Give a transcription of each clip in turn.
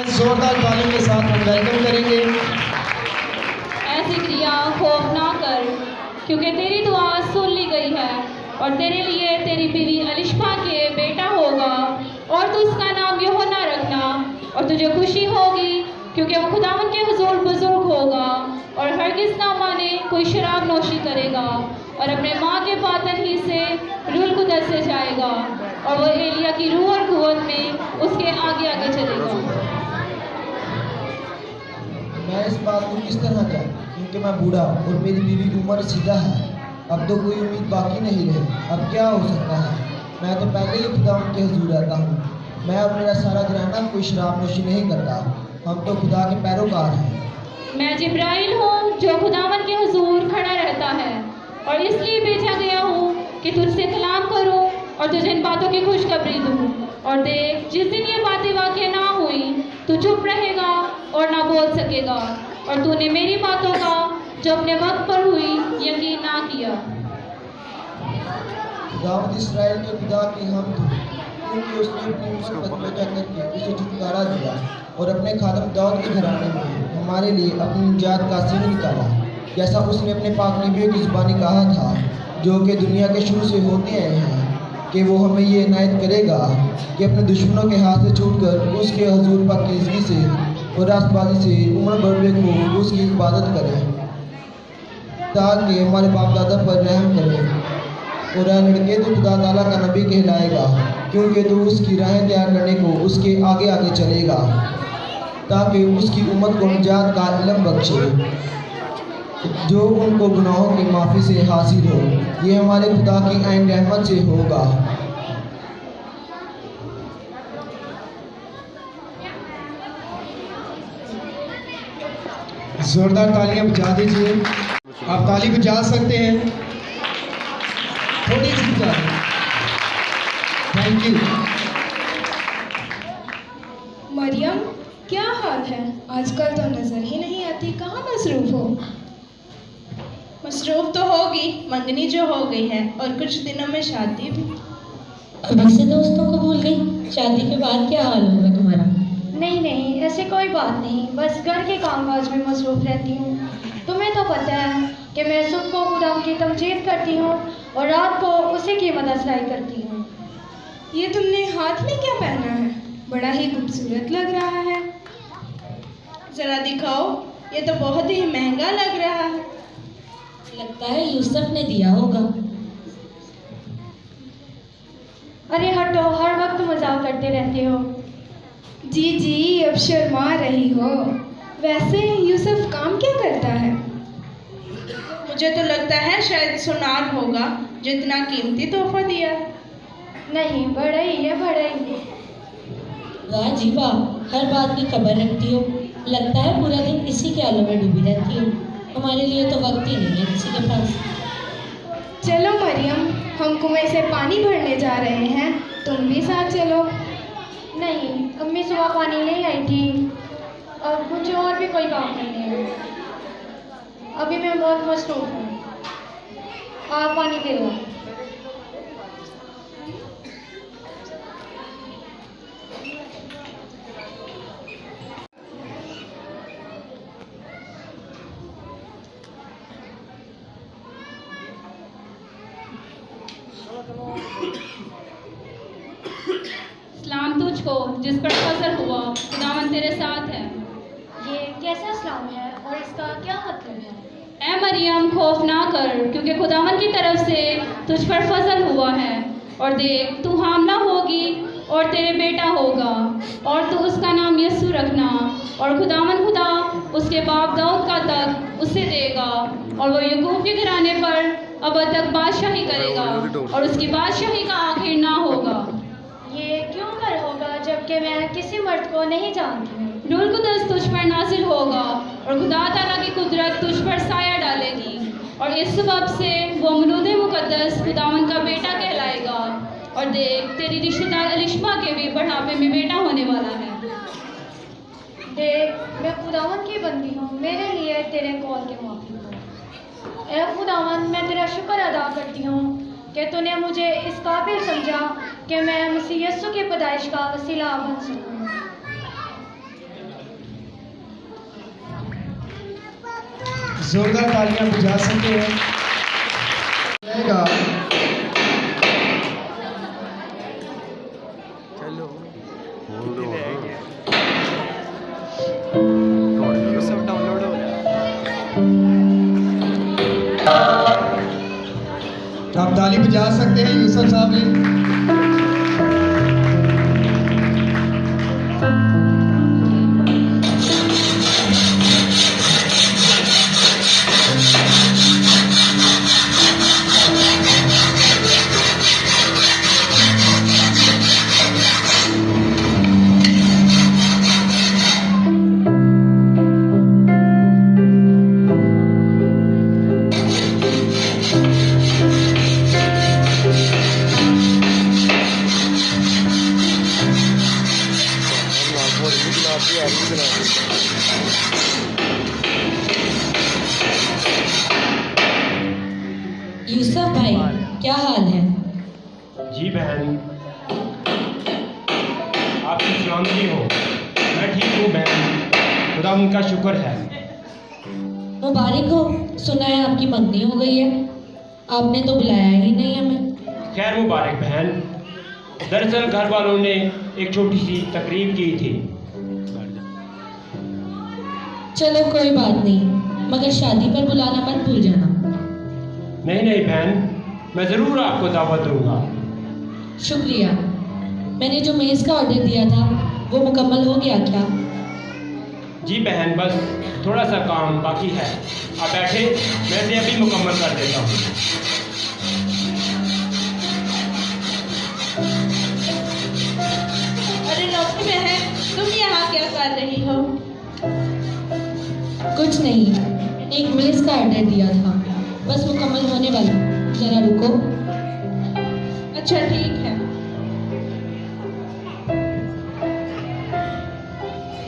जोरदार तालियों के साथ हम वेलकम करेंगे। ऐसी क्रिया खौफ ना कर, क्योंकि तेरी दुआ सुन ली गई है और तेरे लिए तेरी बीवी अलिशबा के बेटा होगा और तू उसका नाम यूहन्ना रखना और तुझे खुशी होगी क्योंकि वो खुदावन के हुजूर बुजुर्ग होगा और हरगिज़ ना माने कोई शराब नोशी करेगा और अपने माँ के बातन ही से रूल कुदस से जाएगा और वो एलिया की रूह और कुव्वत में उसके आगे आगे चलेगा। मैं इस बात को किस तरह जानूं, क्योंकि मैं बूढ़ा और मेरी बीवी की उम्र सीधा है। अब तो कोई उम्मीद बाकी नहीं रही। अब क्या हो सकता है? मैं तो पहले ही खुदा के हुजूर रहता हूँ। मैं और मेरा सारा घराना कोई शराब नोशी नहीं करता। हम तो खुदा के पैरोकार हैं। मैं जिब्राइल हूँ जो खुदावन के हुजूर खड़ा रहता है और इसलिए भेजा गया हूँ कि तुझसे कलाम करूँ और तुझे इन बातों की खुशखबरी दूँ। और देख, जिस दिन ये बातें वाक़या ना हुई तू चुप रहेगा और ना बोल सकेगा और तूने मेरी बातों का जो अपने वक्त पर हुई यकीन ना किया। खुदावंद इस्राएल के खुदा की हम क्योंकि उसने अपनी मुसीबत में करके उसे छुटकारा दिया और अपने खादम दाऊद के घराने में हमारे लिए अपनी निजात का सिंह निकाला, जैसा उसने अपने पाक नबियों की ज़ुबानी कहा था, जो कि दुनिया के शुरू से होते आए हैं, कि वो हमें ये इनायत करेगा कि अपने दुश्मनों के हाथ से छूटकर उसके हुजूर पाकीज़गी से और रास्तबाजी से उम्र भर को उसकी इबादत करें, ताकि हमारे बाप दादा पर रहम करें। और लड़के तो खुदा ताला का नबी कहलाएगा, क्योंकि तो उसकी राहें तैयार करने को उसके आगे आगे चलेगा, ताकि उसकी उम्मत को निजात का इल्म बख्शे जो उनको गुनाहों की माफ़ी से हासिल हो। ये हमारे खुदा की ऐन रहमत से होगा। जोरदार तालियां बजा दीजिए। आप ताली बजा सकते हैं, थोड़ी सी बजा दें। Thank you. मरियम, क्या हाल है? आजकल तो नजर ही नहीं आती, कहाँ मसरूफ हो? मसरूफ तो होगी, मंगनी जो हो गई है और कुछ दिनों में शादी भी। अभी से दोस्तों को भूल गई? शादी के बाद क्या हाल होगा तुम्हारा? नहीं नहीं, ऐसे कोई बात नहीं, बस घर के कामकाज में मसरूफ रहती हूँ। तुम्हें तो पता है कि मैं सुबह को खुदा की तमजीद करती हूँ और रात को उसी की मदद सिलाई करती हूँ। ये तुमने हाथ में क्या पहना है? बड़ा ही खूबसूरत लग रहा है। जरा दिखाओ, ये तो बहुत ही महंगा लग रहा है। लगता है यूसुफ ने दिया होगा। अरे हटो, हर वक्त मजाक करते रहते हो। जी जी, अब शर्मा रही हो। वैसे यूसुफ काम क्या करता है? मुझे तो लगता है शायद सुनार होगा, जितना कीमती तोहफा दिया। नहीं, बड़ा ही है, बड़ा ही है। वाह जी वाह, हर बात की खबर रखती हो। लगता है पूरा दिन इसी के आलों में डूबी रहती हो। हमारे लिए तो वक्त ही नहीं है किसी के पास। चलो मरियम, हम कुएं से पानी भरने जा रहे हैं, तुम भी साथ चलो। नहीं, अम्मी सुबह पानी ले आई थी, अब मुझे और भी कोई काम नहीं है। अभी मैं बहुत मसरूफ हूँ, आप पानी ले लो। सलाम तुझको जिस पर फजल हुआ, खुदावन तेरे साथ है। ये कैसा इस्लाम है और इसका क्या मतलब है? ए मरियम, खौफ ना कर, क्योंकि खुदावन की तरफ से तुझ पर फजल हुआ है। और देख, तू हामला होगी और तेरे बेटा होगा और तू उसका नाम यस्सु रखना और खुदावन खुदा उसके बाप दाऊद का तख्त उसे देगा और वो याकूब के घराने पर अब तक बादशाही करेगा और उसकी बादशाही का आखिर ना होगा। ये क्यों कर होगा जबकि मैं किसी मर्द को नहीं जानती हूँ? रूल कुदस तुझ पर नाजिल होगा और खुदा ताला की कुदरत तुझ पर साया डालेगी और इस सबब से वो मौलूद मुकद्दस खुदावन का बेटा कहलाएगा। और देख, तेरी रिश्तेदार अलिशबा के भी बढ़ापे में बेटा होने वाला है। देख, मैं खुदावन की बंदी हूँ, मेरे लिए तेरे कौल के माफी हो। ए खुदावन, मैं तेरा शुक्र अदा करती हूँ कि तूने मुझे इस काबिल समझा कि मैं मसीह यस्सु की पैदाइश का वसीला बन सकूँ। जोरदार तालियां बजा सकते हैं। जाएगा आप ताली बजा सकते हैं यूसुफ साहब ने। यूसुफ भाई, क्या हाल है? जी बहन, आपकी सलामती हो। मैं ठीक हूँ बहन, खुदा उनका शुक्र है। मुबारक हो, सुना है आपकी मंगनी हो गई है। आपने तो बुलाया ही नहीं हमें। खैर मुबारक बहन, दरअसल घर वालों ने एक छोटी सी तकरीब की थी। चलो कोई बात नहीं, मगर शादी पर बुलाना मत भूल जाना। नहीं नहीं बहन, मैं ज़रूर आपको दावत दूंगा। शुक्रिया। मैंने जो मेज़ का ऑर्डर दिया था वो मुकम्मल हो गया क्या? जी बहन, बस थोड़ा सा काम बाकी है। आप बैठे, मैं इसे अभी मुकम्मल कर देता हूँ। अरे नौकी बहन, तुम यहाँ क्या कर रही हो? कुछ नहीं, एक मेज़ का ऑर्डर दिया था, बस मुकम्मल होने वाला। जरा रुको। अच्छा ठीक है।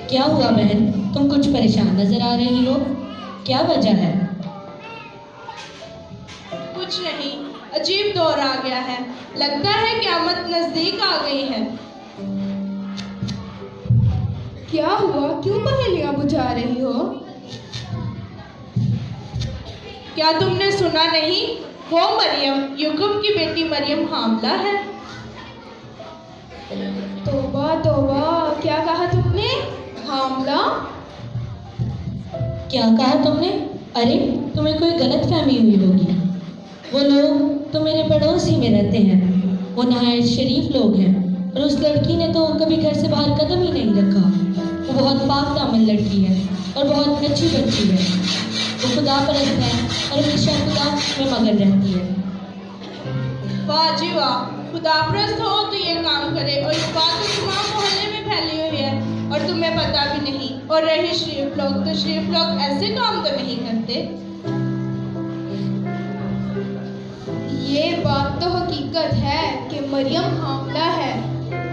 क्या हुआ बहन, तुम कुछ परेशान नजर आ रही हो? क्या वजह है? कुछ नहीं, अजीब दौर आ गया है। लगता है क़यामत नजदीक आ गई है। क्या हुआ? क्यों पहेलियां बुझा रही हो? क्या तुमने सुना नहीं? वो मरियम, याकूब की बेटी मरियम हामला है। तौबा तौबा, क्या कहा तुमने? हामला? क्या कहा तुमने? अरे तुम्हें कोई गलत फहमी हुई होगी। वो लोग तो मेरे पड़ोस ही में रहते हैं। वो नहायत शरीफ लोग हैं और उस लड़की ने तो कभी घर से बाहर कदम ही नहीं रखा। वो बहुत पाक दामन लड़की है और बहुत अच्छी बच्ची है। वो खुदा परस्त है और हमेशा खुदा में मगन रहती है। वाह जी वाह, खुदाप्रस्त हो तो ये काम करे, और इस बात तो तमाम मोहल्ले में फैली हुई है और तुम्हें पता भी नहीं। और रही शरीफ लोग, तो शरीफ लोग ऐसे काम तो नहीं करते। ये बात तो हकीकत है कि मरियम हामला है।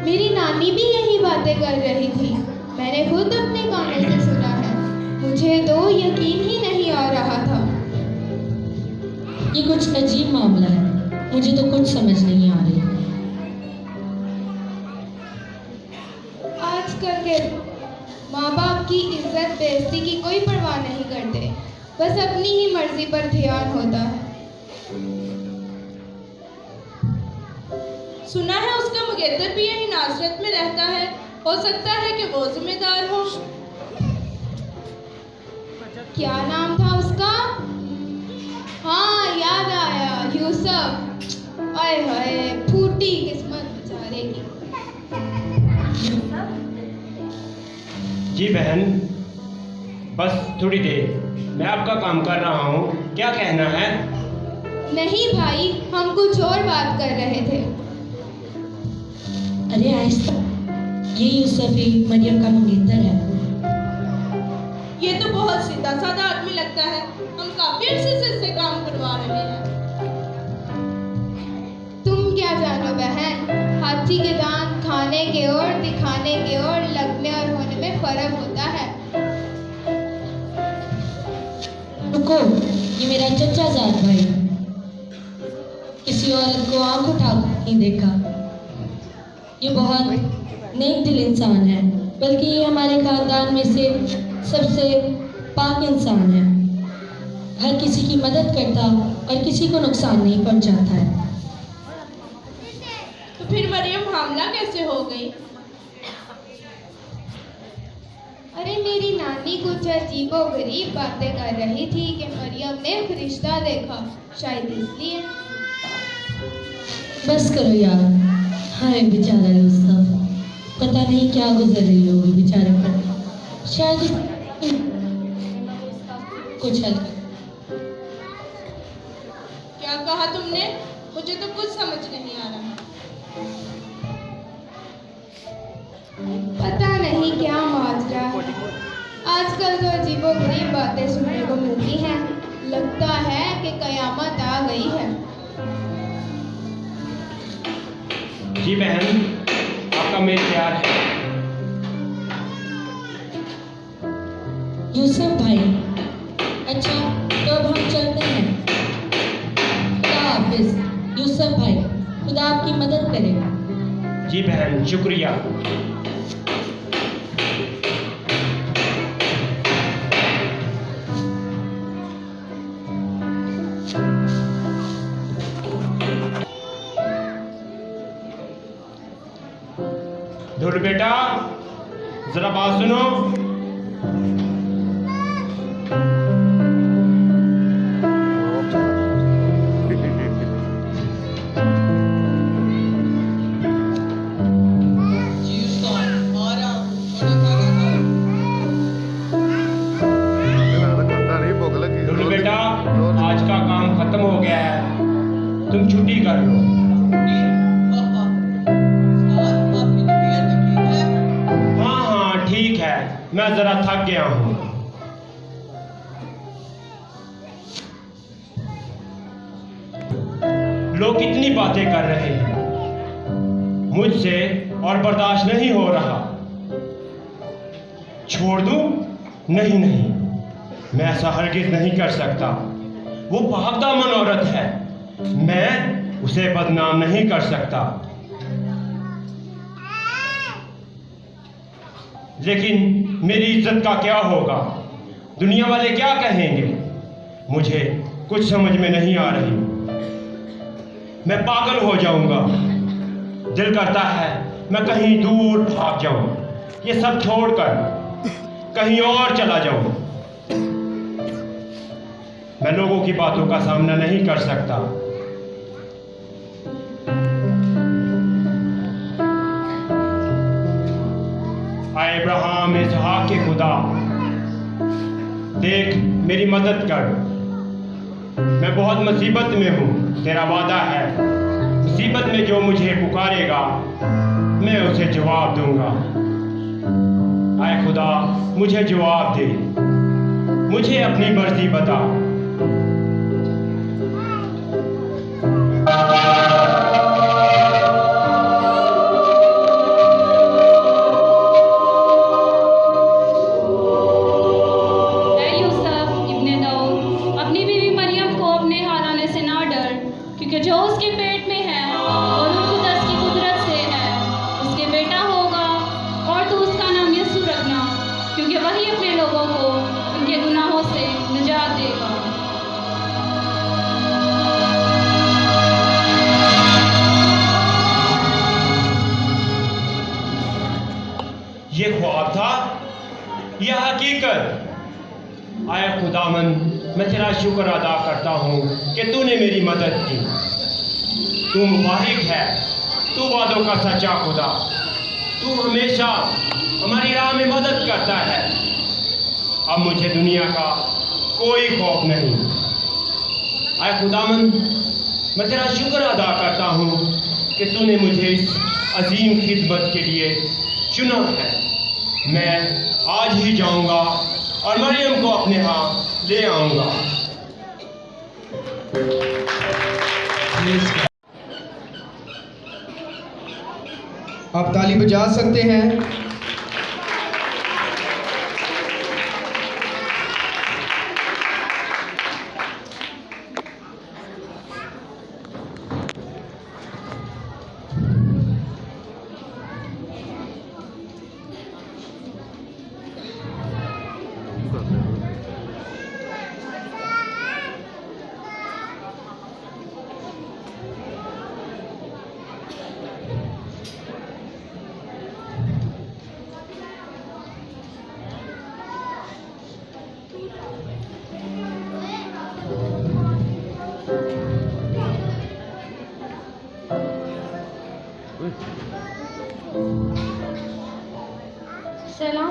मेरी नानी भी यही बातें कर रही थी। मैंने खुद अपने कानों से सुना है। मुझे तो यकीन ही नहीं आ रहा था। ये कुछ अजीब मामला है, मुझे तो कुछ समझ नहीं आ रही। आजकल के माँ बाप की इज्जत बेइज्जती की कोई परवाह नहीं करते, बस अपनी ही मर्जी पर ध्यान होता है। सुना है उसका मुगद्दर भी यही नासरत में रहता है। हो सकता है कि वो जिम्मेदार हो। क्या नाम था उसका? हाँ याद आया, यूसुफ। आए हाय, फूटी किस्मत बेचारे की। जी बहन, बस थोड़ी देर, मैं आपका काम कर रहा हूँ। क्या कहना है? नहीं भाई, हम कुछ और बात कर रहे थे। अरे आहिस्ता, ये यूसुफ ही मरियम का मुगद्दर है। ये तो बहुत सीधा साधा आदमी लगता है। हम काफी अरसे से इससे काम करवा रहे हैं। तुम क्या जानो बहन, हाथी के दांत खाने के और दिखाने के और लगने और होने में फर्क होता है। रुको, ये मेरा चचा जात भाई, किसी औरत को आंख उठा नहीं देखा। ये बहुत नेक दिल इंसान है, बल्कि ये हमारे खानदान में से सबसे पाक इंसान है। हर किसी की मदद करता और किसी को नुकसान नहीं पहुंचाता है। तो फिर मरियम हामला कैसे हो गई? अरे मेरी नानी कुछ अजीबो गरीब बातें कर रही थी कि मरियम ने फरिश्ता देखा, शायद इसलिए। बस करो यार, हाय बेचारा यूसुफ, पता नहीं क्या गुजर रही होगी बेचारे पर। शायद कुछ हल कर। क्या कहा तुमने? मुझे तो कुछ समझ नहीं आ रहा। पता नहीं क्या माजरा है। आजकल तो अजीबो गरीब बातें सुनने को मिलती हैं। लगता है कि कयामत आ गई है। जी बहन, आपका मेल तैयार है। यूसुफ भाई, अच्छा तो अब हम चलते हैं। खुदा हाफिज यूसुफ भाई, खुदा आपकी मदद करेगा। जी बहन, शुक्रिया। धुर बेटा, जरा बात सुनो। धुर बेटा, आज का काम खत्म हो गया है, तुम छुट्टी कर लो। ठीक है, मैं जरा थक गया हूँ। लोग कितनी बातें कर रहे हैं, मुझसे और बर्दाश्त नहीं हो रहा। छोड़ दूं? नहीं नहीं, मैं ऐसा हरगिज नहीं कर सकता। वो पाकदामन औरत है, मैं उसे बदनाम नहीं कर सकता। लेकिन मेरी इज्जत का क्या होगा? दुनिया वाले क्या कहेंगे? मुझे कुछ समझ में नहीं आ रही। मैं पागल हो जाऊंगा। दिल करता है मैं कहीं दूर भाग जाऊं, ये सब छोड़कर कहीं और चला जाऊं। मैं लोगों की बातों का सामना नहीं कर सकता। आए इब्राहिम इसहाक के खुदा, देख मेरी मदद कर। मैं बहुत मुसीबत में हूँ, तेरा वादा है मुसीबत में जो मुझे पुकारेगा मैं उसे जवाब दूंगा। आए खुदा, मुझे जवाब दे, मुझे अपनी मर्जी बता। क्योंकि जो उसके पेट में है और उनको दस की कुदरत से है, उसके बेटा होगा और तू उसका नाम यीशु रखना, क्योंकि वही अपने लोगों को उनके गुनाहों से निजात देगा। ये ख्वाब था या हकीकत? आए खुदावन, मैं तेरा शुक्र अदा करता हूँ कि तूने मेरी मदद की। तू मुबारक है, तू वादों का सच्चा खुदा। तू हमेशा हमारी राह में मदद करता है। अब मुझे दुनिया का कोई खौफ नहीं। आए खुदावन, मैं तेरा शुक्र अदा करता हूँ कि तूने मुझे इस अजीम खिदमत के लिए चुना है। मैं आज ही जाऊँगा और मरियम को अपने यहाँ ले आऊँगा। आप ताली बजा सकते हैं।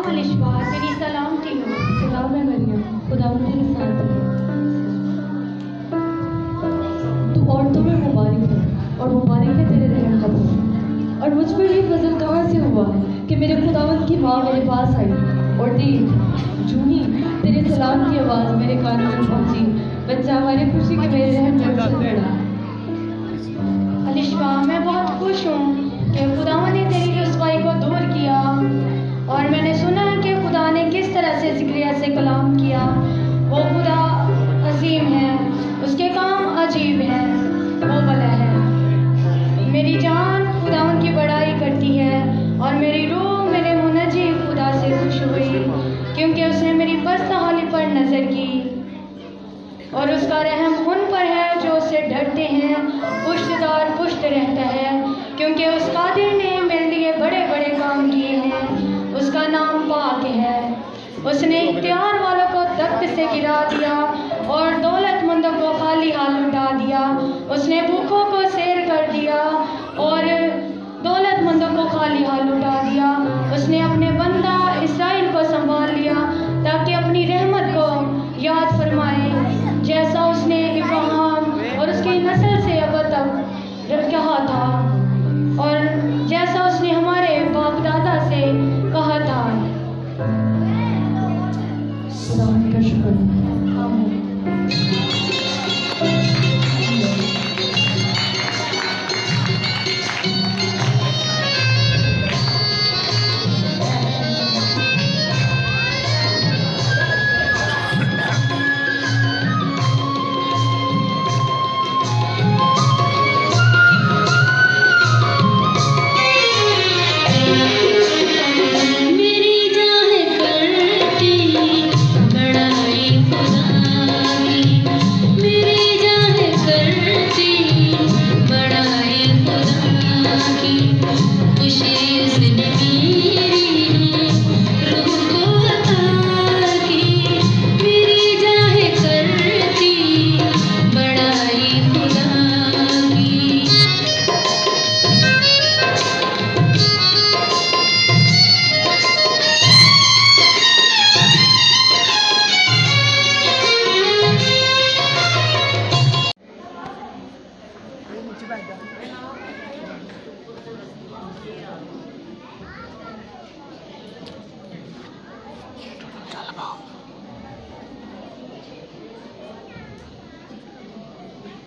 सलाम अलिशबा, तेरी सलामती हो। सलाम है मरियम, खुदा तेरे साथ है। तू औरतों में मुबारक है और मुबारक है तेरे रहम का फल। और मुझ पर ये फजल कहाँ से हुआ कि मेरे खुदावंद की माँ मेरे पास आई और देख जूं ही तेरे सलाम की आवाज़ मेरे कानों में पहुंची, बच्चा हमारी खुशी के मेरे रहम में उछल पड़ा। अलिशबा, मैं बहुत खुश हूँ कि खुदा ने तेरी रुसवाई को दूर किया। और मैंने सुना कि खुदा ने किस तरह से ज़िक्रिया से कलाम किया। वो खुदा अजीम है, उसके काम अजीब हैं, वो भला है। मेरी जान खुदा की बड़ाई करती है और मेरी रूह मेरे मुनजी खुदा से खुश हुई, क्योंकि उसने मेरी बदहाली पर नज़र की और उसका रहम उन पर है जो उससे डरते हैं। पुष्टदार पुष्ट रहता है, क्योंकि उस कादिर ने मेरे लिए बड़े बड़े काम किए हैं। उसका नाम पाक है। उसने इख्तियार वालों को तख्त से गिरा दिया और दौलतमंदों को खाली हाल लौटा दिया। उसने भूखों को सैर कर दिया और दौलतमंदों को खाली हाल लौटा दिया। उसने अपने बंदा इसराइल को संभाल लिया ताकि अपनी रहमत को याद फरमाए, जैसा उसने इब्राहिम और उसकी नस्ल से अब तक कहा था और जैसा उसने हमारे बाप दादा से कहा था। खुदा का शुक्र। आमीन।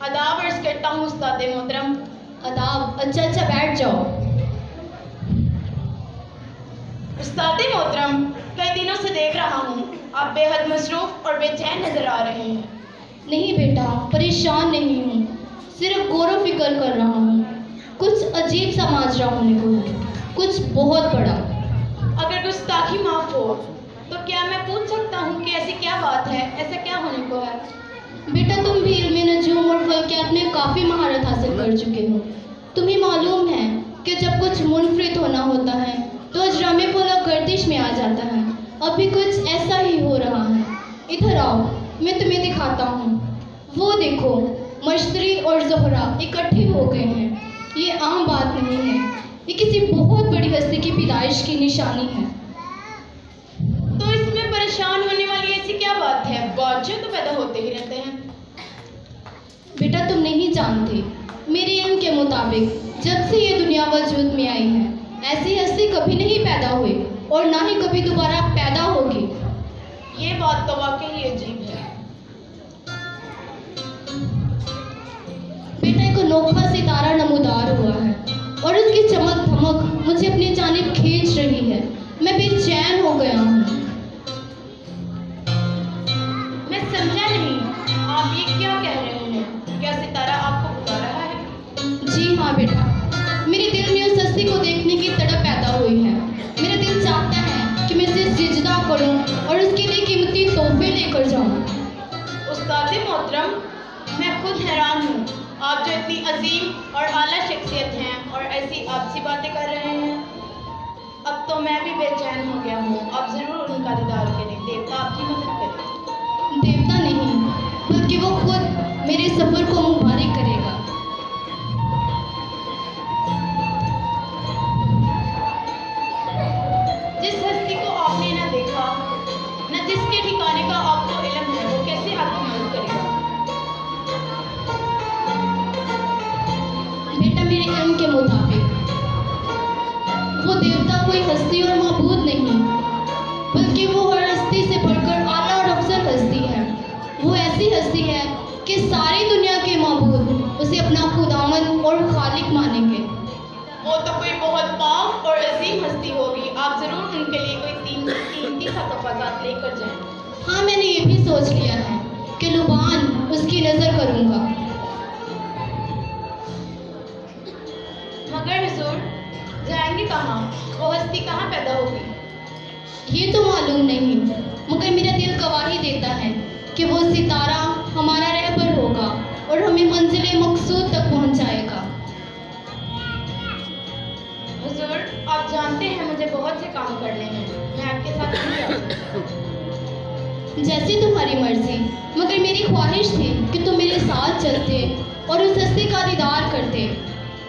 आदाब अर्ज करता हूँ उस्ताद मोहतरम। आदाब। अच्छा बैठ जाओ। उस्ताद मोहतरम, कई दिनों से देख रहा हूँ आप बेहद मसरूफ और बेचैन नजर आ रहे हैं। नहीं बेटा, परेशान नहीं हूँ, सिर्फ गौर फिक्र कर रहा हूँ। कुछ अजीब सा माजरा होने को है, कुछ बहुत बड़ा। अगर गुस्ताखी माफ हो तो क्या मैं पूछ सकता हूँ कि ऐसी क्या बात है, ऐसा क्या होने को है? बेटा, तुम भी इल्म नजूम और फल्कियात में काफ़ी महारत हासिल कर चुके हो। तुम्हें मालूम है कि जब कुछ मुनफरिद होना होता है तो अजराम फलक गर्दिश में आ जाता है। अभी कुछ ऐसा ही हो रहा है। इधर आओ, मैं तुम्हें दिखाता हूँ। वो देखो, मशतरी और ज़ोहरा इकट्ठे हो गए हैं। ये आम बात नहीं है, ये किसी बहुत बड़ी हस्ती की पैदाइश की निशानी है। तो इसमें परेशान होने वाली ऐसी क्या बात है? बादशाह तो पैदा होते ही रहते हैं। बेटा, तुम नहीं जानते, मेरे इल्म के मुताबिक जब से ये दुनिया वजूद में आई है, ऐसी हस्ती कभी नहीं पैदा हुई और ना ही कभी दोबारा पैदा होगी। ये बात तो वाकई अजीब है। बेटा, एक अनोखा सितारा नमूदार हुआ है और उसकी चमक धमक मुझे अपनी जानिब खींच रही है। मैं बेचैन हो गया हूँ। मैं समझा नहीं, आप ये क्या कह रहे हैं? क्या सितारा आपको बुला रहा है? जी हाँ बेटा, मेरे दिल में उस हस्ती को देखने की तड़प पैदा हुई है। मेरा दिल चाहता है कि मैं उसे सिजदा करूं और उसके लिए कीमती तोहफे लेकर जाऊं। उस्ताद मोहतरम, मैं खुद हैरान हूँ, आप जो इतनी अजीम और आला शख्सियत हैं और ऐसी आपसी बातें कर रहे हैं। अब तो मैं भी बेचैन हो गया हूँ। आप ज़रूर उनका दीदार करें, देवता आपकी मदद करें। देवता नहीं, बल्कि वो खुद मेरे सफ़र को मुबारक करेगा। जिस हस्ती को आपने तो कोई बहुत पाक और अजीम हस्ती होगी। आप जरूर उनके लिए कोई कीमती सा तोहफात लेकर जाएं। हाँ, मैंने ये भी सोच लिया है कि लुबान उसकी नज़र करूँगा। मगर हुजूर, जाएंगे कहाँ? वो हस्ती कहाँ पैदा होगी? ये तो मालूम नहीं, मगर मेरा दिल गवाही देता है कि वो सितारा हमारा रहबर होगा और हमें मंजिल मकसूद तक पहुंचाएगा। हुजूर, आप जानते हैं मुझे बहुत से काम करने हैं, मैं आपके साथ नहीं जा सकती। जैसी तुम्हारी मर्जी, मगर मेरी ख्वाहिश थी कि तुम मेरे साथ चलते और उस हस्ती का दीदार करते।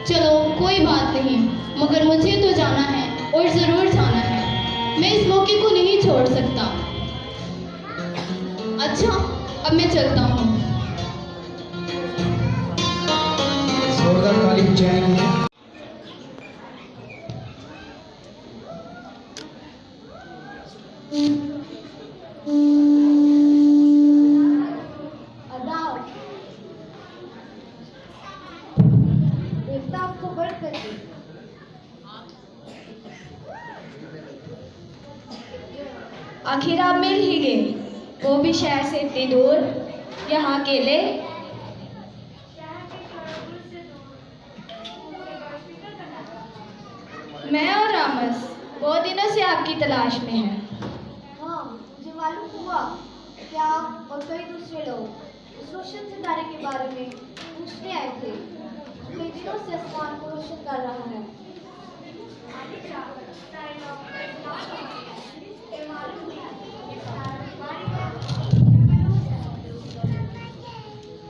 चलो कोई बात नहीं, मगर मुझे तो जाना है और ज़रूर जाना है। मैं इस मौके को नहीं छोड़ सकता। अच्छा, अब मैं चलता हूँ। जोरदार ताली बजाएंगे। आखिर आप मिल ही गए, वो भी शहर से इतनी दूर, यहाँ अकेले। मैं और रामस बहुत दिनों से आपकी तलाश में हैं। हाँ, मुझे मालूम हुआ कि आप और कई दूसरे लोग उस रोशन सितारे के बारे में पूछने आए थे, कई दिनों से आसमान को रोशन कर रहा है।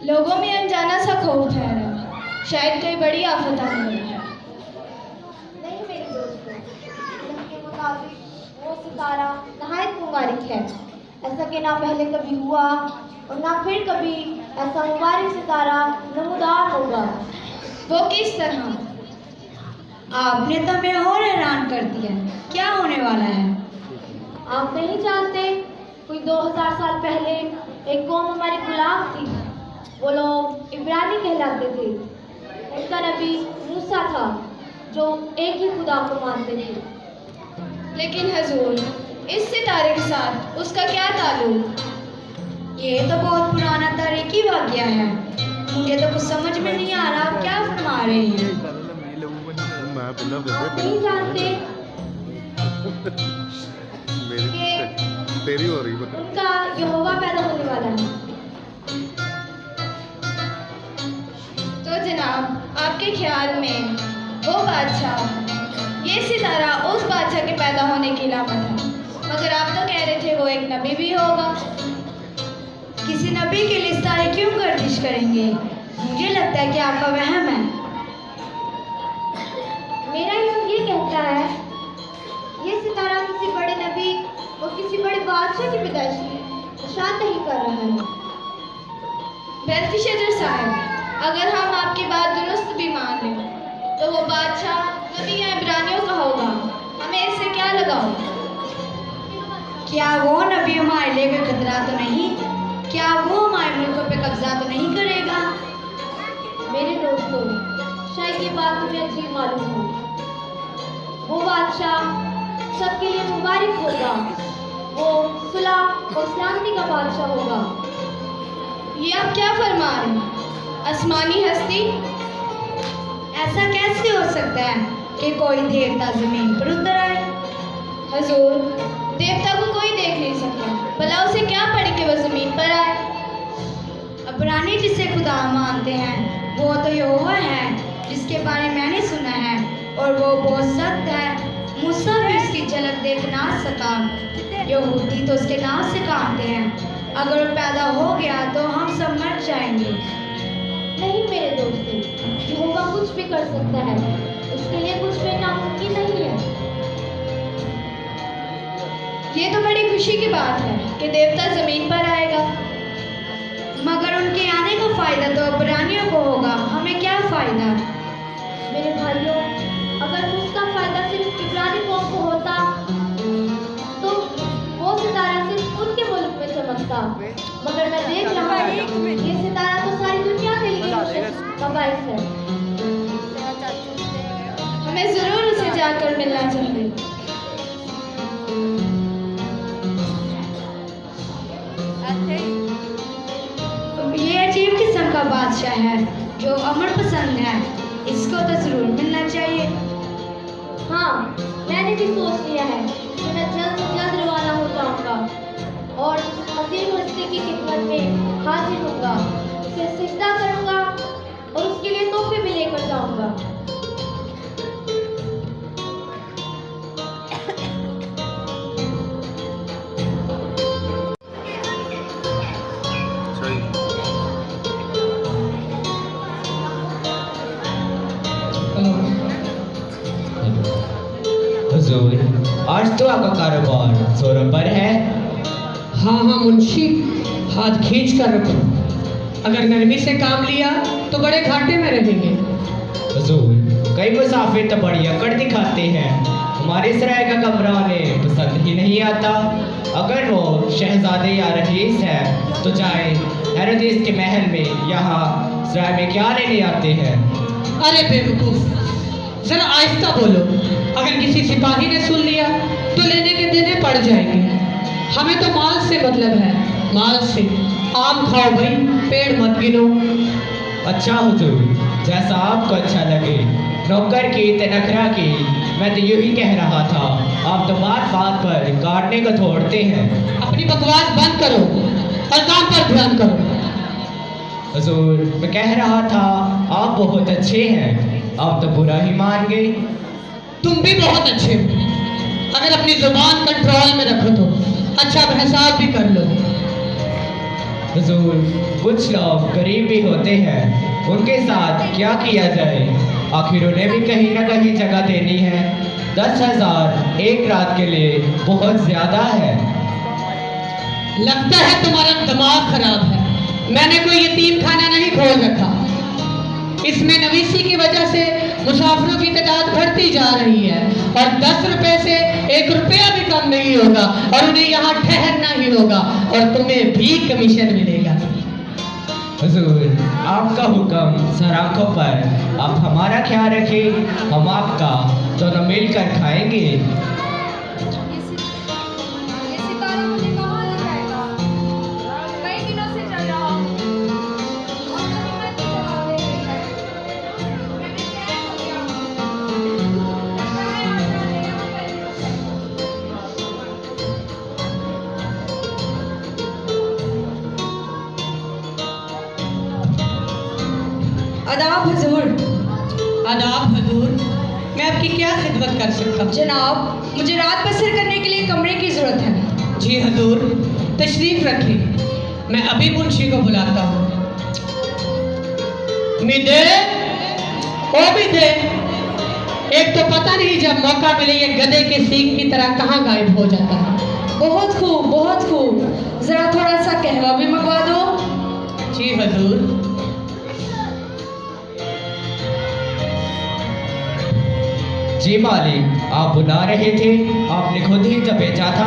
लोगों में अनजाना सा खौफ है, शायद कोई बड़ी आफत आने वाली है। नहीं मेरे दोस्तों, उनके मुताबिक वो सितारा नहायत मुबारक है। ऐसा कि ना पहले कभी हुआ और ना फिर कभी ऐसा मुबारक सितारा नमूदार होगा। वो किस तरह? आपने तो हमें और हैरान कर दिया। क्या होने वाला है? आप नहीं जानते, कोई 2000 साल पहले एक कौम हमारी गुलाम थी। वो लोग इब्रानी कहलाते थे। उनका नबी मूसा था जो एक ही खुदा को मानते थे। लेकिन हजूर, इस सितारे के साथ उसका क्या ताल्लुक? ये तो बहुत पुराना तारीखी वाक़या है। मुझे तो कुछ समझ में नहीं आ रहा आप क्या फरमा रहे हैं। आप नहीं जानते तेरी हो रही उनका यहोवा पैदा होने वाला है। तो जनाब, आपके ख्याल में वो बादशाह, ये सितारा उस बादशाह के पैदा होने की अलामत है, मगर आप तो कह रहे थे वो एक नबी भी होगा। किसी नबी के लिए सितारे क्यों गर्दिश करेंगे? मुझे लगता है कि आपका वहम है। मेरा यूं ये कहता है, ये सितारा किसी बड़े नबी और किसी बड़े बादशाह की पैदाइश की निशान नहीं कर रहा है। बेल्तशज़र साहब, अगर हम आपकी बात दुरुस्त भी मान लें, तो वो बादशाह नबी या इब्रानियों का होगा। हमें इससे क्या लगाओ? क्या वो नबी हमारे लिए कोई खतरा तो नहीं? क्या वो हमारे मुल्कों पे कब्जा तो नहीं करेगा? मेरे दोस्तों, शायद ये बात तुम्हें अजीब मालूम हो। वो बादशाह सबके लिए मुबारक होगा। वो सुलह और सलामती का बादशाह होगा। ये आप क्या फरमा रहे हैं? आसमानी हस्ती? ऐसा कैसे हो सकता है कि कोई देवता जमीन पर उतर आए? हजूर, देवता को कोई देख नहीं सकता, भला उसे क्या पड़े कि वो जमीन पर आए? अब्रानी जिसे खुदा मानते हैं वो तो यहोवा है जिसके बारे में मैंने सुना है, और वो बहुत सख्त है। मूसा भी उसकी झलक देख ना सका। यहूदी तो उसके नाम से कामते हैं। अगर वो पैदा हो गया तो हम सब मर जाएंगे। नहीं मेरे दोस्तों, यहोवा कुछ भी कर सकता है, उसके लिए कुछ भी नामुमकिन नहीं है। ये तो बड़ी खुशी की बात है कि देवता जमीन पर आएगा, मगर उनके आने का फायदा तो अब्रानियों को होगा। हमें क्या फायदा? मेरे भाइयों, अगर उसका फायदा सिर्फ इब्रानी कौम को होता तो वो सितारा सिर्फ उनके मुल्क में चमकता। मगर मैं देख रहा हूँ ये सितारा तो सारी दुनिया के लिए का बाइस है। मैं ज़रूर उसे जाकर मिलना चाहूँगी। ये अजीब किस्म का बादशाह है जो अमर पसंद है, इसको तो ज़रूर मिलना चाहिए। हाँ, मैंने भी सोच लिया है कि मैं जल्द से जल्द रवाना हो जाऊंगा और अजीम हस्ती की खिदमत में हाजिर होऊंगा, उसे सिजदा करूंगा और उसके लिए तोहफे भी लेकर जाऊंगा। हुजूर, आज तो आपका कारोबार जोरों पर है। हाँ हाँ मुंशी, हाथ खींच कर रखो। अगर नरमी से काम लिया तो बड़े घाटे में रहेंगे। हुजूर, कई मुसाफिर तो बड़ी अकड़ दिखाते हैं, हमारे सराय का कमरा उन्हें पसंद ही नहीं आता। अगर वो शहजादे या रईस है तो जाए हेरोदेस के महल में, यहाँ सराय में क्या लेने आते हैं? अरे बेवकूफ, जरा आहिस्ता बोलो। अगर किसी सिपाही ने सुन लिया तो लेने के देने पड़ जाएंगे। हमें तो माल से मतलब है, माल से। आम खाओ भाई, पेड़ मत गिनो। अच्छा हुजूर, जैसा आपको अच्छा लगे। नौकर की तनखरा की, मैं तो यूं ही कह रहा था, आप तो बात बात पर काटने को छोड़ते हैं। अपनी बकवास बंद करो और काम पर ध्यान करो। हुजूर, मैं कह रहा था आप बहुत अच्छे हैं, आप तो बुरा ही मान गए। तुम भी बहुत अच्छे हो, अगर अपनी जुबान कंट्रोल में रखो तो अच्छा हिसाब भी कर लो। हुजूर, कुछ लोग गरीब भी होते हैं, उनके साथ क्या किया जाए? आखिर उन्हें भी कहीं ना कहीं जगह देनी है। 10,000 एक रात के लिए बहुत ज्यादा है। लगता है तुम्हारा दिमाग खराब है। मैंने कोई यतीम खाना नहीं खोल रखा। इसमें नवीसी की वजह से मुसाफिरों की तादाद बढ़ती जा रही है और 10 रुपए से 1 रुपया भी कम नहीं होगा और उन्हें यहाँ ठहरना ही होगा और तुम्हें भी कमीशन मिलेगा। हुजूर, आपका हुक्म सर आंखों पर, आप हमारा ख्याल रखें, हम आपका दोनों मिलकर खाएंगे। आदाब हुजूर। आदाब हुजूर, मैं आपकी क्या खिदमत कर सकता हूँ? जनाब, मुझे रात बसर करने के लिए कमरे की ज़रूरत है। जी हुजूर, तशरीफ रखिए, मैं अभी मुंशी को बुलाता हूँ। मिदे, ओ मिदे, एक तो पता नहीं जब मौका मिले ये गधे के सींग की तरह कहाँ गायब हो जाता है। बहुत खूब, बहुत खूब। ज़रा थोड़ा सा कहवा भी मंगवा दो। जी हुजूर। जी मालिक, आप बुला रहे थे, आपने खुद ही तो भेजा था।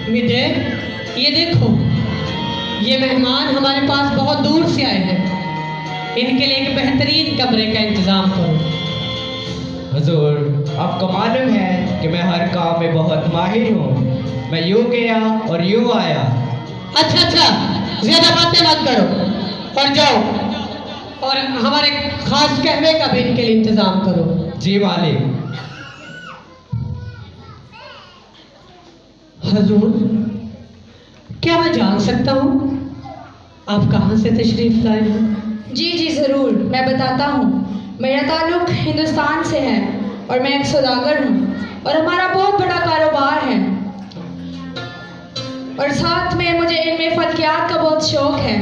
मिदे, ये देखो, ये मेहमान हमारे पास बहुत दूर से आए हैं, इनके लिए एक बेहतरीन कमरे का इंतजाम करो। हुजूर, आपको मालूम है कि मैं हर काम में बहुत माहिर हूँ। मैं यूँ गया और यूँ आया। अच्छा अच्छा, ज्यादा बातें मत करो और जाओ, और हमारे खास कहवे का भी इनके लिए इंतजाम करो। जी मालिक। हुजूर, क्या मैं जान सकता हूँ आप कहाँ से तशरीफ लाए हैं? जी जी ज़रूर, मैं बताता हूँ। मेरा ताल्लुक़ हिंदुस्तान से है और मैं एक सौदागर हूँ और हमारा बहुत बड़ा कारोबार है और साथ में मुझे इनमें फल्कियात का बहुत शौक़ है।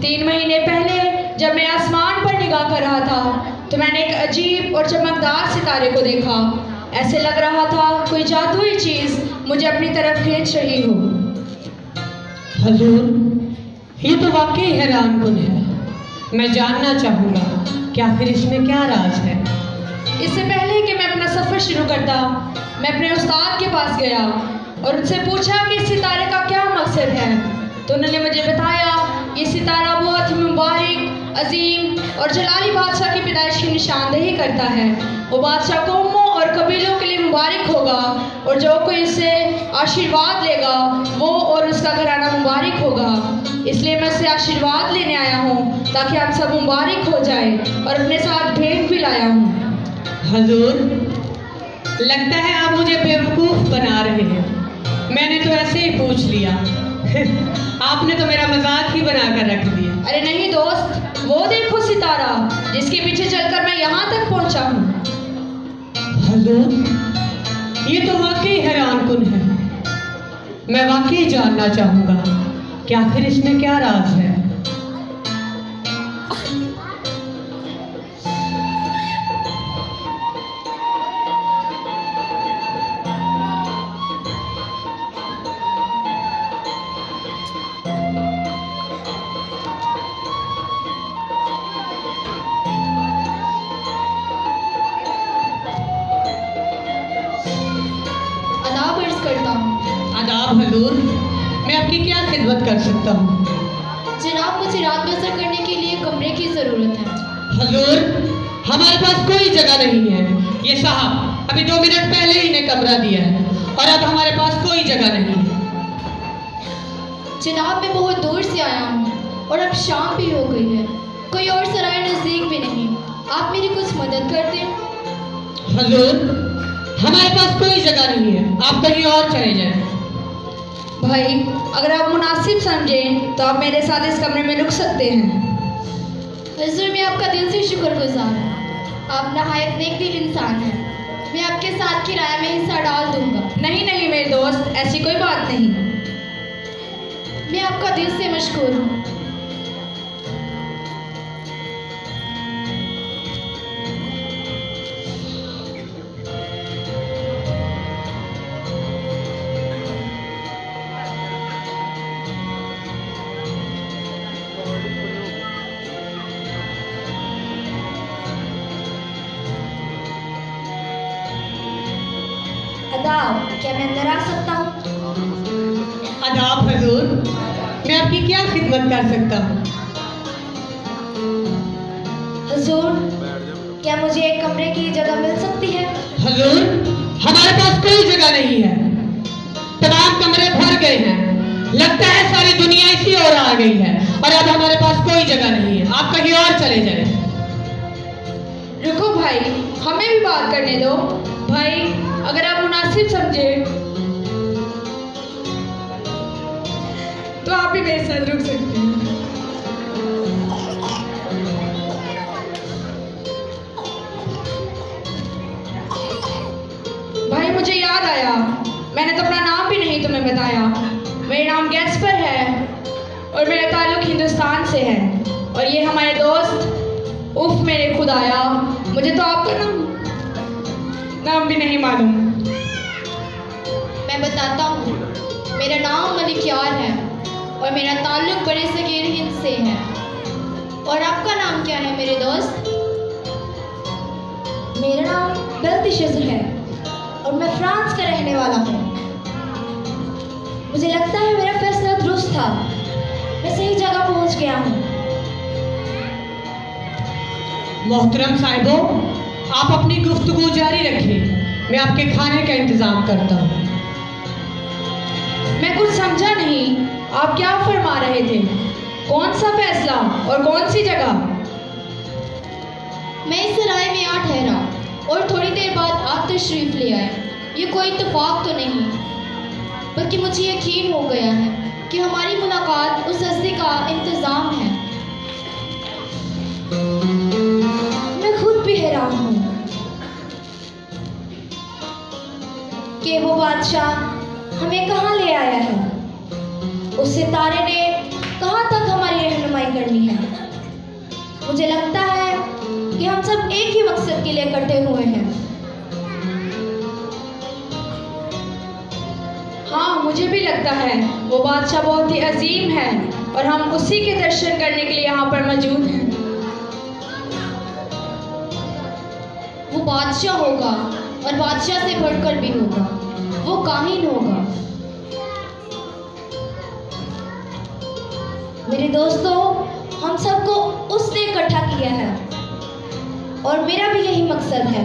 3 महीने पहले जब मैं आसमान पर निगाह कर रहा था तो मैंने एक अजीब और चमकदार सितारे को देखा। ऐसे लग रहा था कोई जादुई चीज़ मुझे अपनी तरफ खींच रही हो। हुजूर, ये तो वाकई हैरानकुन है। मैं जानना चाहूँगा कि आखिर इसमें क्या राज है। इससे पहले कि मैं अपना सफ़र शुरू करता, मैं अपने उस्ताद के पास गया और उनसे पूछा कि इस सितारे का क्या मकसद है। तो उन्होंने मुझे बताया ये सितारा बहुत ही मुबारक, अजीम और जलाली बादशाह की पैदाइश की निशानदेही करता है वो बादशाह कौमों और कबीलों के लिए मुबारक होगा, और जो कोई इससे आशीर्वाद लेगा वो और उसका घराना मुबारक होगा। इसलिए मैं उससे आशीर्वाद लेने आया हूँ ताकि आप सब मुबारक हो जाए, और अपने साथ भेंट भी लाया हूँ। हजूर, लगता है आप मुझे बेवकूफ़ बना रहे हैं। मैंने तो ऐसे ही पूछ लिया। आपने तो मेरा मजाक ही बना कर रख दिया। अरे नहीं दोस्त, वो देखो सितारा जिसके पीछे चलकर मैं यहाँ तक पहुँचा हूँ। हजूर, ये तो वाकई हैरानकुन है। मैं वाकई जानना चाहूँगा कि आखिर इसमें क्या राज है। आदाब हजूर, मैं आपकी क्या खिदमत कर सकता हूँ? जनाब, मुझे रात बसर करने के लिए कमरे की ज़रूरत है। हजूर, हमारे पास कोई जगह नहीं है। ये साहब अभी 2 मिनट पहले ही ने कमरा दिया है और अब हमारे पास कोई जगह नहीं है। जनाब, मैं बहुत दूर से आया हूँ और अब शाम भी हो गई है, कोई और सराय नज़दीक भी नहीं। आप मेरी कुछ मदद कर दें। हजूर, हमारे पास कोई जगह नहीं है, आप कहीं और चले जाएं। भाई, अगर आप मुनासिब समझें तो आप मेरे साथ इस कमरे में रुक सकते हैं। हुज़ूर, मैं आपका दिल से शुक्रगुजार हूँ। आप नहायत नेक दिल इंसान हैं। मैं आपके साथ किराए में हिस्सा डाल दूंगा। नहीं नहीं मेरे दोस्त, ऐसी कोई बात नहीं। मैं आपका दिल से मशकूर हूँ। आदाब, क्या मैं अंदर आ सकता हूँ? आदाब हजूर, मैं आपकी क्या खिदमत कर सकता हूँ? हुजूर, क्या मुझे एक कमरे की जगह मिल सकती है? हजूर, हमारे पास कोई जगह नहीं है। तमाम कमरे भर गए हैं। लगता है सारी दुनिया इसी ओर आ गई है और अब हमारे पास कोई जगह नहीं है। आप कहीं और चले जाएं। रुको भाई, हमें भी बात करने दो। भाई, अगर आप मुनासिब समझे तो आप भी मेरे साथ रुक सकते हैं। भाई, मुझे याद आया, मैंने तो अपना नाम भी नहीं तुम्हें बताया। मेरा नाम गैस्पर है और मेरा ताल्लुक हिंदुस्तान से है, और ये हमारे दोस्त। उफ मेरे खुदाया, मुझे तो आपका नाम भी नहीं मालूम। मैं बताता हूँ, मेरा नाम मलिकियार है और मेरा ताल्लुक बड़े सगीर हिंद से है। और आपका नाम क्या है मेरे दोस्त? मेरा नाम बेल्तिशज़र है और मैं फ्रांस का रहने वाला हूँ। मुझे लगता है मेरा फैसला दुरुस्त था, मैं सही जगह पहुँच गया हूँ। मोहतरम साहिबो, आप अपनी गुफ्तगू जारी रखें। मैं आपके खाने का इंतजाम करता हूँ। मैं कुछ समझा नहीं, आप क्या फरमा रहे थे? कौन सा फैसला और कौन सी जगह? मैं इस सराय में आ ठहरा और थोड़ी देर बाद आप तशरीफ ले आए। ये कोई इत्तेफाक तो नहीं, बल्कि मुझे यकीन हो गया है कि हमारी मुलाकात उस हस्ती का इंतज़ाम है। मैं खुद भी हैरान हूँ कि वो बादशाह हमें कहाँ ले आया है। उस सितारे ने कहाँ तक हमारी रहनुमाई करनी है। मुझे लगता है कि हम सब एक ही मकसद के लिए इकट्ठे हुए हैं। हाँ, मुझे भी लगता है वो बादशाह बहुत ही अजीम है और हम उसी के दर्शन करने के लिए यहाँ पर मौजूद हैं। वो बादशाह होगा और बादशाह से बढ़कर भी होगा। वो काहिन होगा। मेरे दोस्तों, हम सबको उसने इकट्ठा किया है और मेरा भी यही मकसद है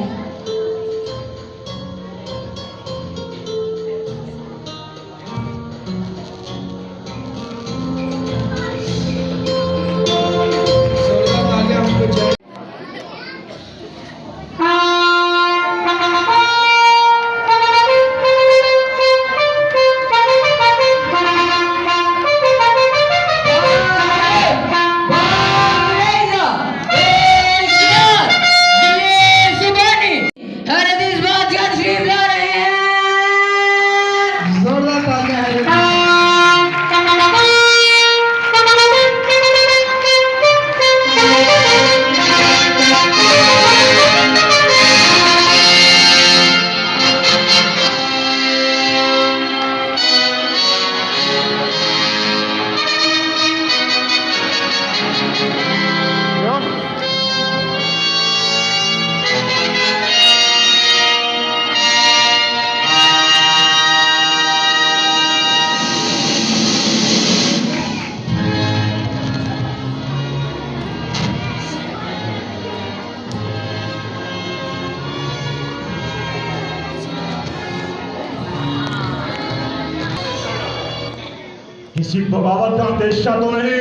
किसी बगावत का अंदेशा तो नहीं?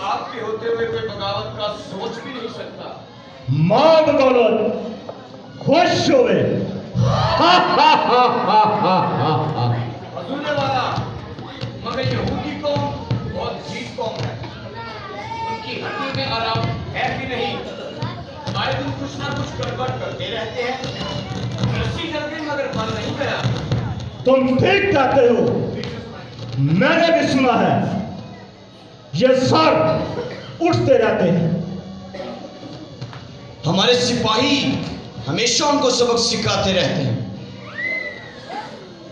आपके होते हुए कोई बगावत का सोच भी नहीं सकता। मां बदौलत खुश हुए। हजूर वाला, मगर यहूदी कौम बहुत जीत कौम है। उनकी हड्डी में आराम है कि नहीं? आए दिन कुछ ना कुछ गड़बड़ करते रहते हैं। रस्सी जल्दी मगर बन नहीं गया। तुम ठीक कहते हो, मैंने भी सुना है। ये सर उठते रहते हैं। हमारे सिपाही हमेशा उनको सबक सिखाते रहते हैं।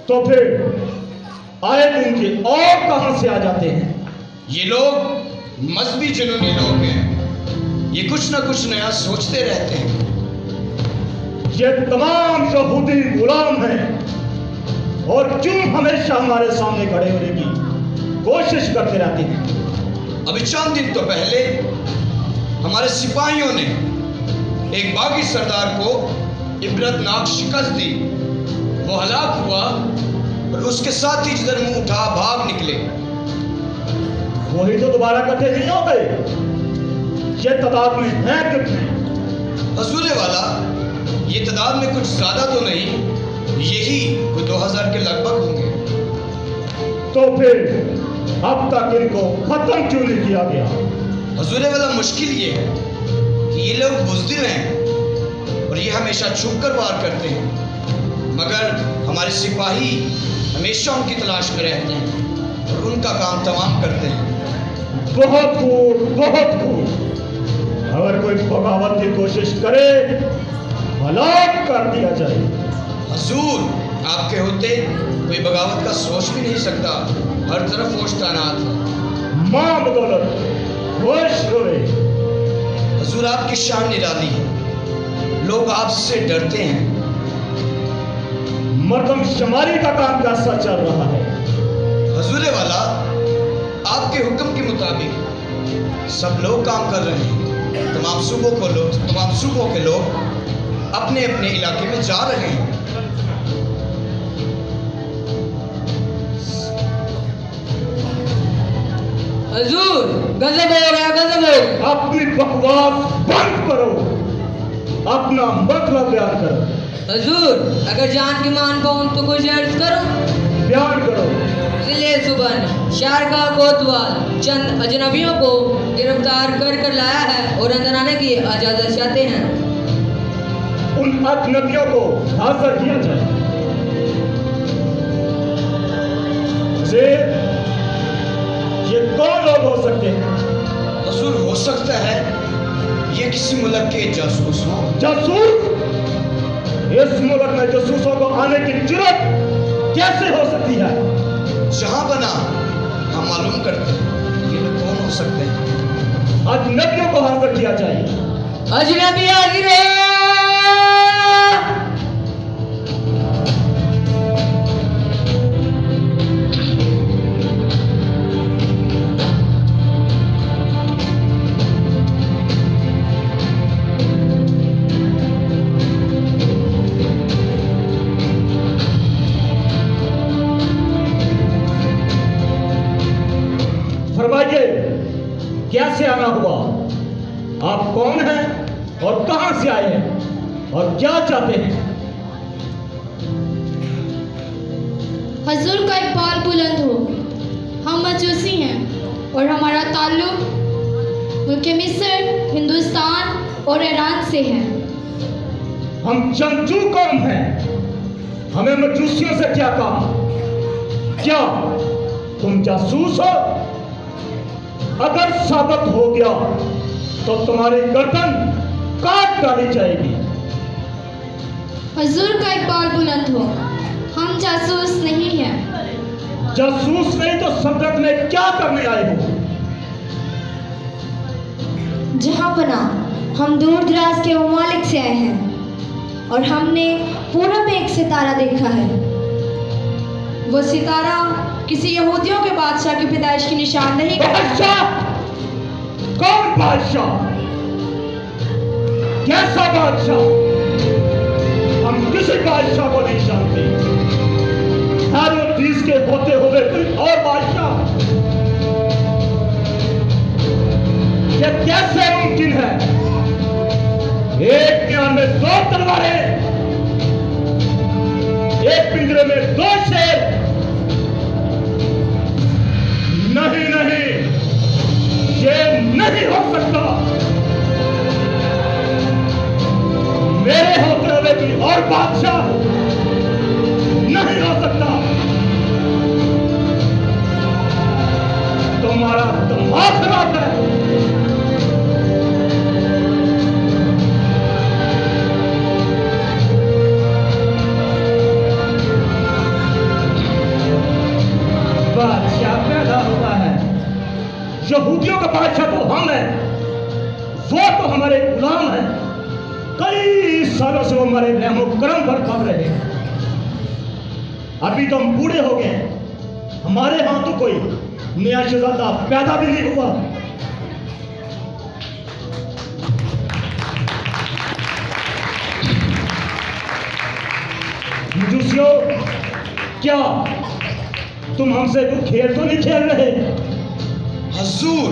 तो फिर आए दिन के और कहां से आ जाते हैं? ये लोग मजहबी जुनूनी लोग हैं। ये कुछ ना कुछ नया सोचते रहते हैं। ये तमाम यहूदी गुलाम हैं और क्यों हमेशा हमारे सामने खड़े होने की कोशिश करते रहते हैं। अभी चंद दिन तो पहले हमारे सिपाहियों ने एक बागी सरदार को इबरतनाक शिकस्त दी। वो हलाक हुआ और उसके साथ ही जिधर मुंह उठा भाग निकले। वही तो दोबारा इकट्ठे नहीं हो गए। ये तादाद में हैं कितने? हजूर वाला, ये तादाद में कुछ ज्यादा तो नहीं, यही कोई 2000 के लगभग होंगे। तो फिर अब तक इनको खत्म क्यों नहीं किया गया? हजूर वाला, मुश्किल ये है कि ये लोग बुज़दिल हैं और ये हमेशा छुप कर वार करते हैं। मगर हमारे सिपाही हमेशा उनकी तलाश में रहते हैं और उनका काम तमाम करते हैं। बहुत खूब, बहुत खूब। अगर कोई बगावत की कोशिश करे, हलाक कर दिया जाए। हजूर, आपके होते कोई बगावत का सोच भी नहीं सकता। हर तरफ फौज तैनात है। मां बदौलत खुश हुए। हजूर, आपकी शान निराली है। लोग आपसे डरते हैं। मर्दमशुमारी का काम कैसा चल रहा है? हजूर वाला, आपके हुक्म के मुताबिक सब लोग काम कर रहे हैं। तमाम सूबों के लोग अपने अपने इलाके में जा रहे हैं। हजूर, गजब हो गया, गजब हो। अपनी बकवास बंद करो, अपना मतलब बयान करो। हजूर, अगर जान की मान पाऊं तो कुछ अर्ज करो। बयान करो। जिले सुबन शहर का कोतवाल चंद अजनबियों को गिरफ्तार कर लाया है और अंदर आने की इजाजत चाहते हैं। उन अजनबियों को हाजिर किया जाए। ये कौन लोग हो सकते हैं? हजूर, हो सकता है ये किसी मुल्क के जासूस हो। जासूस? इस मुल्क में जासूसों को आने की जुर्रत कैसे हो सकती है? जहां बना हम मालूम करते हैं ये लोग कौन हो सकते हैं। अजनबियों को हाजिर किया जाए। अजनबी हाजिर है। कैसे आना हुआ? आप कौन हैं और कहां से आए हैं और क्या चाहते हैं? हजूर का इकबाल बुलंद हो। हम मजूसी हैं और हमारा ताल्लुक मुल्क मिस्र, हिंदुस्तान और ईरान से है। हम जंगजू कौम हैं, हमें मजूसियों से क्या काम? क्या तुम जासूस हो? अगर साबित हो गया तो तुम्हारी गर्दन काट डाली जाएगी। हजूर का इकबाल बुलंद हो। हम जासूस नहीं हैं। जासूस नहीं तो सल्तनत में क्या करने आए हो? जहां पना हम दूर दराज के ममालिक से आए हैं और हमने पूरब में एक सितारा देखा है। वो सितारा किसी यहूदियों के बादशाह की पैदाइश की निशान नहीं करता। कौन बादशाह? कैसा बादशाह? हम किसी बादशाह को नहीं जानते। हारून बत्तीस के होते हुए कोई और बादशाह, ये कैसे मुमकिन है? एक म्यान में 2 तलवारें, एक पिंजरे में 2 शेर। नहीं नहीं, ये नहीं हो सकता। मेरे होते हुए कोई और बादशाह नहीं हो सकता। तुम्हारा दिमाग खराब है। बादशाह पैदा हुआ है। यहूदियों का बादशाह तो हम हैं, वो तो हमारे गुलाम हैं। कई सालों से वो हमारे रहमो करम पर पड़ रहे हैं। अभी तो हम बूढ़े हो गए, हमारे यहां तो कोई नया शहजादा पैदा भी नहीं हुआ। मजूसियों, क्या तुम हमसे कोई खेल तो नहीं खेल रहे? हजूर,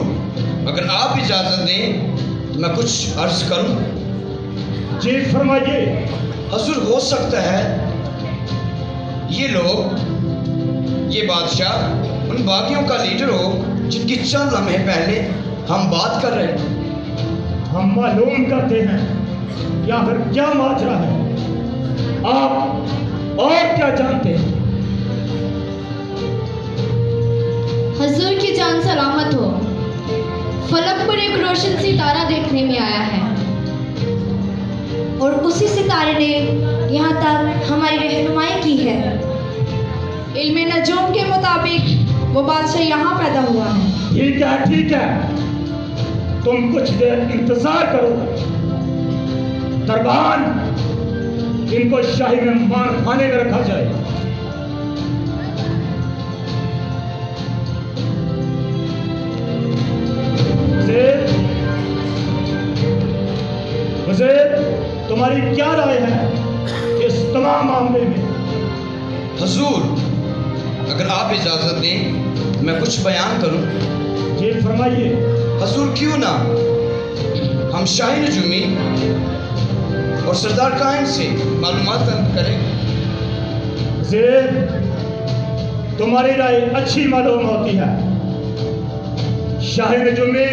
अगर आप इजाजत दें तो मैं कुछ अर्ज करूं। जी फरमाइए। हजूर, हो सकता है ये लोग, ये बादशाह उन बागियों का लीडर हो जिनकी चंद लम्हे पहले हम बात कर रहे थे। हम मालूम करते हैं या फिर क्या माजरा है। आप और क्या जानते हैं? हजूर की जान सलामत हो। फलक पर एक रोशन सितारा देखने में आया है और उसी सितारे ने यहाँ तक हमारी रहनुमाई की है। इल्मे नजूम के मुताबिक वो बादशाह यहाँ पैदा हुआ है। ठीक है, ठीक है, तुम कुछ देर इंतजार करो। दरबान, इनको शाही मेहमान खाने में रखा जाए। वज़ीर, तुम्हारी क्या राय है इस तमाम मामले में? हजूर, अगर आप इजाजत दें मैं कुछ बयान करूं। जी फरमाइए। हजूर, क्यों ना हम शाही नजूमी और सरदार कायन से मालूमात करें। वज़ीर, तुम्हारी राय अच्छी मालूम होती है। शाही नजूमी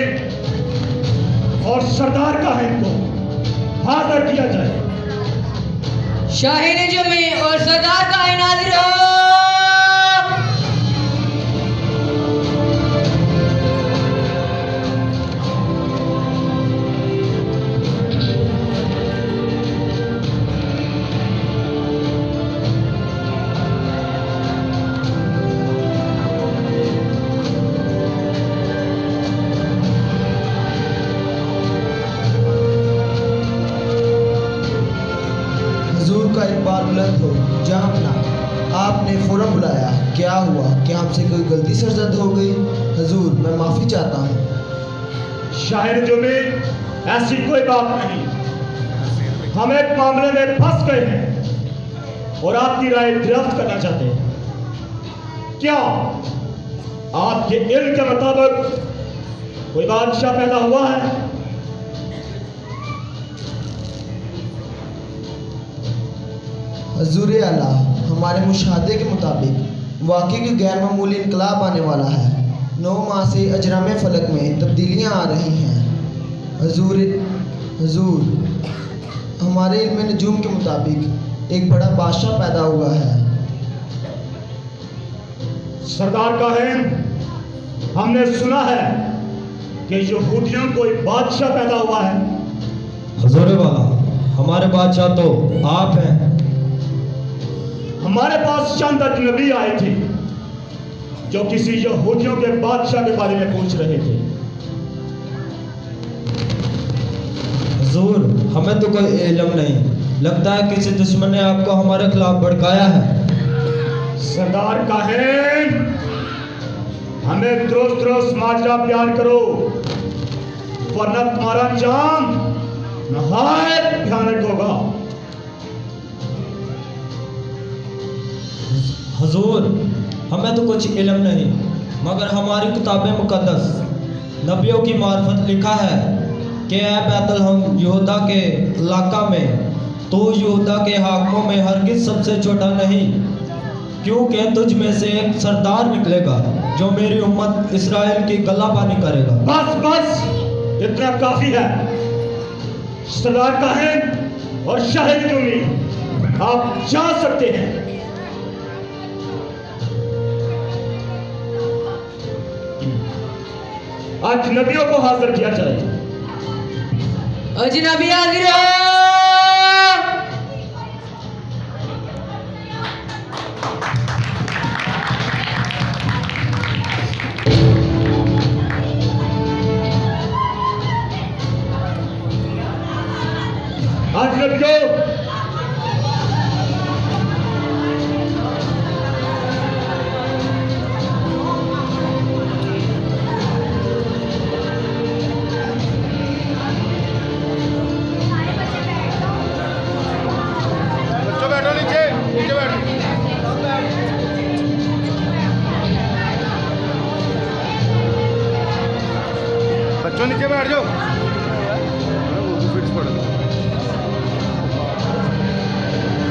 और सरदार कायन को हाजिर किया जाए। शाही नजूमी और सरदार कायन हाजिर हो। बुलंद हो जहांपना, आपने फौरन बुलाया। क्या हुआ? क्या हमसे कोई गलती सरजद हो गई? हजूर, मैं माफ़ी चाहता हूँ। शाहिर जो में ऐसी कोई बात नहीं। हम एक मामले में फंस गए हैं और आपकी राय दरियाफ्त करना चाहते हैं। क्या आपके इल्म के मुताबिक कोई बादशाह पैदा हुआ है? हजूर आला, हमारे मुशाहदे के मुताबिक वाकई की गैर मामूली इनकलाब आने वाला है। 9 माह से अजराम फलक में तब्दीलियाँ आ रही हैं। हजूर, हमारे इल्म नजूम के मुताबिक एक बड़ा बादशाह पैदा हुआ है। सरदार काहिन, हमने सुना है कि यहूदियों को एक बादशाह पैदा हुआ है। हजूर वाला, हमारे बादशाह तो आप हैं। हमारे पास चंद अजनबी आए थे जो किसी यहूदियों के बादशाह के बारे में पूछ रहे थे। हुजूर, हमें तो कोई इल्म नहीं। लगता है किसी दुश्मन ने आपको हमारे खिलाफ भड़काया है। सरदार काहिन, हमें दुरुस्त माजरा बयान करो, वरना तुम्हारा अंजाम नहायत भयानक होगा। हुजूर, हमें तो कुछ इल्म नहीं, मगर हमारी किताब मुक़द्दस नबियों की मार्फत लिखा है कि ऐ बैतलहम यहूदा के इलाका में, तू यहूदा के हाकिमों में हरगिज़ सबसे छोटा नहीं, क्योंकि तुझ में से एक सरदार निकलेगा जो मेरी उम्मत इसराइल की गलाबानी करेगा। बस बस, इतना काफी है। सरदार काहिन और शाहिद जुमी, आप जा सकते हैं। अजनबियों को हाजिर किया जाए। अजनबी हाजिर हो। अजनबियों, बच्चों नीचे बैठ जाओ।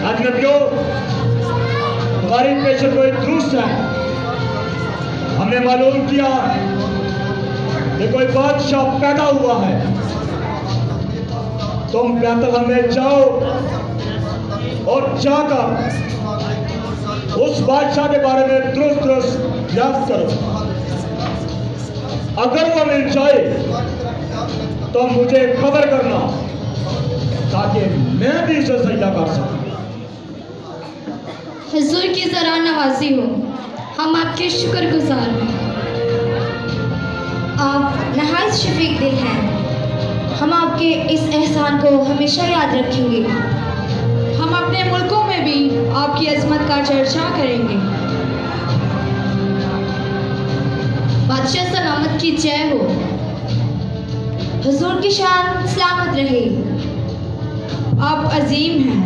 अजनबियों, तुम्हारी पेशेंट कोई दुरुस्त है। हमने मालूम किया कि कोई बादशाह पैदा हुआ है। तुम बैतलहम में जाओ और जाकर उस बादशाह के बारे में दुरुस्त याद करो। अगर वो मिल जाए तो मुझे खबर करना, ताकि मैं भी उसे सजदा कर सकूं। हुजूर की ज़रा नवाजी हो, हम आपके शुक्रगुजार हैं। आप नहायत शफीक दिल हैं। हम आपके इस एहसान को हमेशा याद रखेंगे। हम अपने मुल्कों में भी आपकी अजमत का चर्चा करेंगे। बादशाह सलामत की जय हो। हुजूर की शान सलामत रहे। आप अजीम हैं।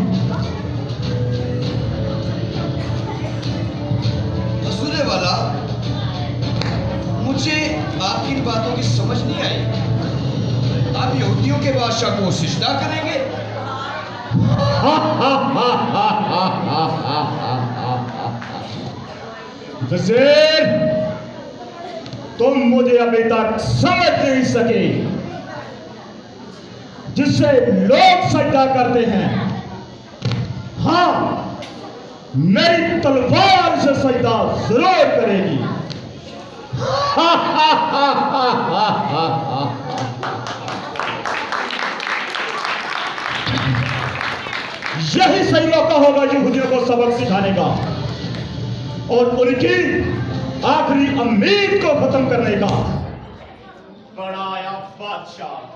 हजूर वाला, मुझे आपकी बातों की समझ नहीं आई। आप यहूदियों के बादशाह को सिजदा करेंगे? वज़ीर, तुम मुझे अभी तक समझ नहीं सके। जिससे लोग सजदा करते हैं, हाँ, मेरी तलवार से सजदा जरूर करेगी। यही सही मौका होगा यहूदियों को सबक सिखाने का और उनकी आखिरी उम्मीद को खत्म करने का। बड़ा आया बादशाह।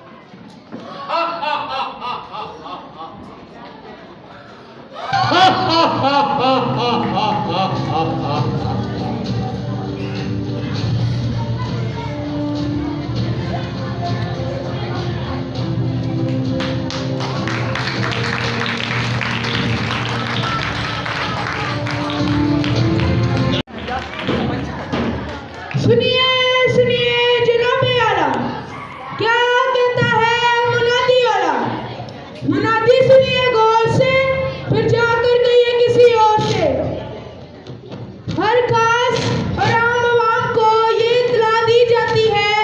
सुनिए सुनिए जनाबे आला, क्या कहता है मुनादी वाला। मुनादी सुनिए गौर से, फिर जाकर कहिए किसी और से। हर खास और आम आवाम को ये इत्तला दी जाती है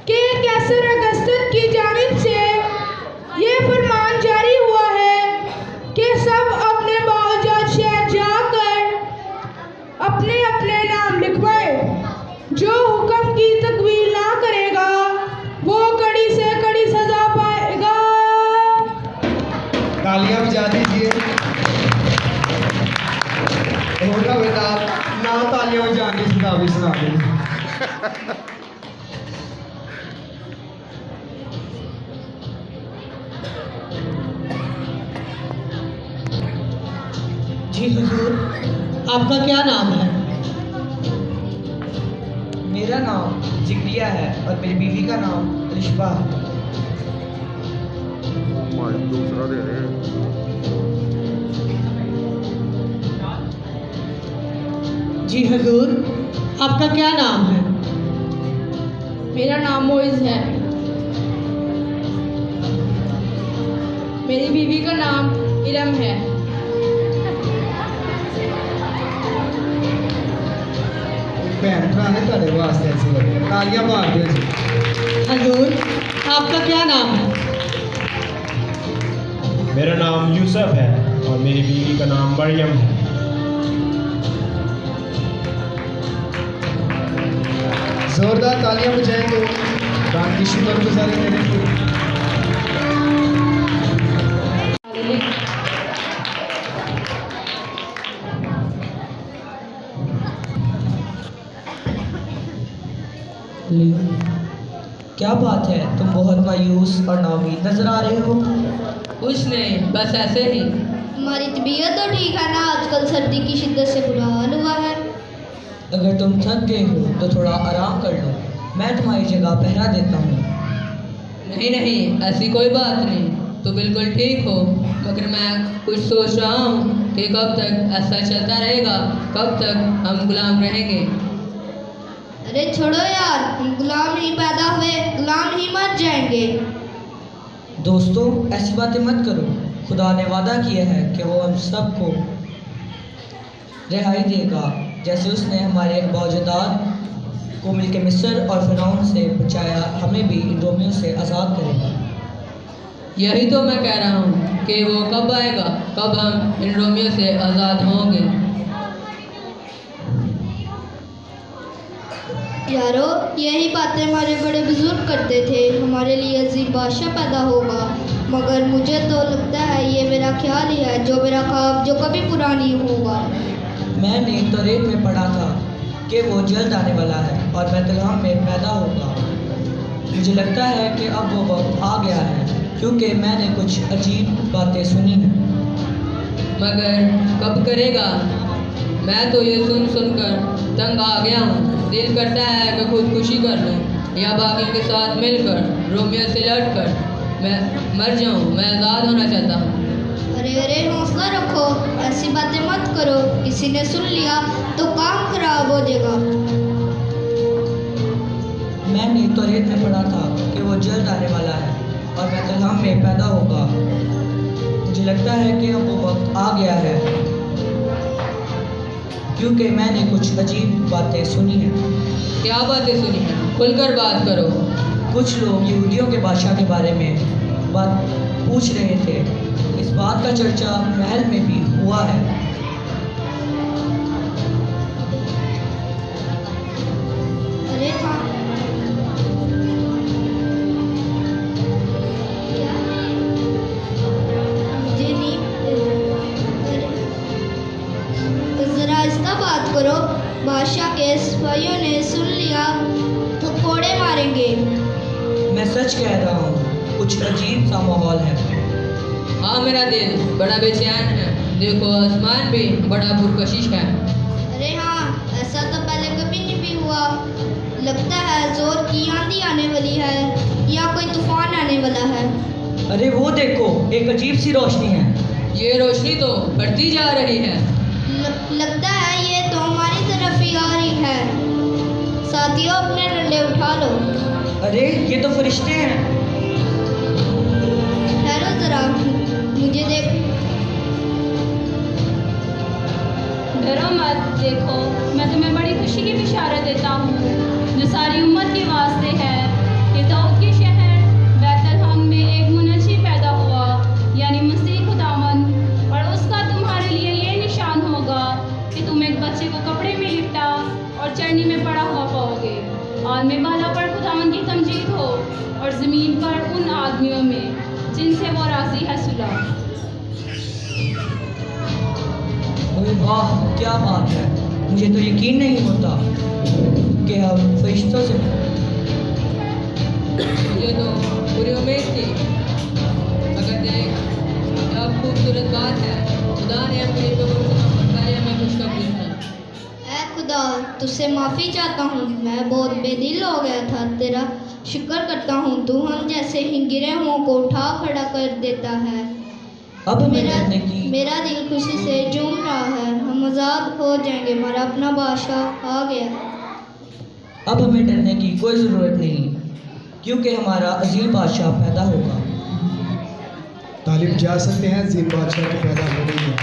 कि कैसर अगस्तस की जानिब से ये फरमान जारी हुआ है कि सब अपने बावजूद शहर जाकर अपने अपने नाम लिखवाए। जो हुक्म की तकवील ना करेगा वो कड़ी से कड़ी सजा पाएगा। तालियां बजा दीजिए। होगा बेटा, ना तालियां बजाने सुना भी सुना दे। जी हुजूर, आपका क्या नाम है? मेरा नाम जिक्रिया है और मेरी बीवी का नाम रिश्बा है। दूसरा दे रहे जी हजूर, आपका क्या नाम है? मेरा नाम मोइज़ है। मेरी बीवी का नाम इरम है। भैन भरा ने ਤੁਹਾਡੇ ਵਾਸਤੇ ऐसे लगे तालियां मार दियो जी। हजूर, आपका क्या नाम है? मेरा नाम यूसुफ है और मेरी बीवी का नाम मरियम है। जोरदार तालियां बजाएं तो खुदा की शुक्रगुजारी करेंगे। क्या बात है, तुम बहुत मायूस और नाउमीद नजर आ रहे हो। कुछ नहीं, बस ऐसे ही। हमारी तबीयत तो ठीक है ना, आजकल सर्दी की शिद्दत से बुरा हाल हुआ है। अगर तुम थक गए हो तो थोड़ा आराम कर लो, मैं तुम्हारी जगह पहरा देता हूँ। नहीं नहीं, ऐसी कोई बात नहीं, तो बिल्कुल ठीक हो, मगर मैं कुछ सोच रहा हूँ कि कब तक ऐसा चलता रहेगा, कब तक हम गुलाम रहेंगे। अरे छोड़ो यार, हम गुलाम नहीं पैदा हुए, गुलाम ही मर जाएंगे। दोस्तों, ऐसी बातें मत करो। खुदा ने वादा किया है कि वो हम सबको रिहाई देगा, जैसे उसने हमारे अबूजदाद को मिलकर मिस्र और फिरौन से बचाया, हमें भी इन रोमियों से आज़ाद करेगा। यही तो मैं कह रहा हूँ कि वो कब आएगा, कब हम इन रोमियों से आज़ाद होंगे। यारो, यही बातें हमारे बड़े बुजुर्ग करते थे, हमारे लिए अजीब बादशाह पैदा होगा। मगर मुझे तो लगता है ये मेरा ख्याल ही है, जो मेरा ख्वाब जो कभी पूरा नहीं होगा। मैंने तौरात में पढ़ा था कि वो जल्द आने वाला है और बैतलहम में पैदा होगा। मुझे लगता है कि अब वो वक्त आ गया है, क्योंकि मैंने कुछ अजीब बातें सुनी हैं। मगर कब करेगा? मैं तो ये सुन सुनकर तंग आ गया हूँ। दिल करता है कि खुदकुशी कर लूँ या बाकियों के साथ मिलकर रोमियो से लड़कर मैं मर जाऊँ। मैं आज़ाद होना चाहता हूँ। अरे अरे, हौसला रखो, ऐसी बातें मत करो, किसी ने सुन लिया तो काम खराब हो जाएगा। मैंने तौरात में पढ़ा था कि वो जल्द आने वाला है और बैतलहम में पैदा होगा। मुझे लगता है कि अब वो वक्त आ गया है, क्योंकि मैंने कुछ अजीब बातें सुनी हैं। क्या बातें सुनी हैं? खुलकर बात करो। कुछ लोग यहूदियों के बादशाह के बारे में बात पूछ रहे थे। इस बात का चर्चा महल में भी हुआ है। अरे हाँ, क्या? मुझे नहीं, जरा इसका बात करो। बादशाह के सिपाहियों ने सुन लिया तो कोड़े मारेंगे। मैं सच कह रहा हूँ, कुछ अजीब सा माहौल है। हाँ, मेरा दिल बड़ा बेचैन है। देखो, आसमान भी बड़ा पुरकशिश है। अरे हाँ, ऐसा तो पहले कभी नहीं भी हुआ। लगता है जोर की आंधी आने वाली है या कोई तूफान आने वाला है। अरे वो देखो, एक अजीब सी रोशनी है। ये रोशनी तो बढ़ती जा रही है। लगता है ये तो हमारी तरफ ही आ रही है। साथियों, अपने डंडे उठा लो। अरे ये तो फरिश्ते हैं। ठहरो जरा, मुझे देख। डरो मत, देखो मैं तुम्हें बड़ी खुशी की बिशारत देता हूँ जो सारी उम्मत के वास्ते है कि दाऊद के शहर बैतलहम में एक मुनशी पैदा हुआ, यानी मसीह खुदावन, और उसका तुम्हारे लिए ये निशान होगा कि तुम एक बच्चे को कपड़े में लिपटा और चरनी में पड़ा हुआ पाओगे। आलमे बाला पर खुदावन की तमजीद हो और ज़मीन पर उन आदमियों में जिनसे वो राज़ी है सुलह। अरे वाह, क्या बात है। मुझे तो यकीन नहीं होता कि हम फरिश्तों से। ये तो पूरी उम्मीद थी। अगर देख, क्या खूबसूरत बात है। खुदा ने अपनी में खुशखबरी सुना। ऐ खुदा, तुझसे माफ़ी चाहता हूँ, मैं बहुत बेदिल हो गया था। तेरा शुक्र करता हूँ, तू हम जैसे ही गिरे हुओं को उठा खड़ा कर देता है। अब हमें डरने की मेरा दिल खुशी से झूम रहा है। हम आज़ाद हो जाएंगे, हमारा अपना बादशाह आ गया। अब हमें डरने की कोई ज़रूरत नहीं, क्योंकि हमारा अजीम बादशाह पैदा होगा। तालिब जा सकते हैं, अजीम बादशाह के पैदा हो गई है।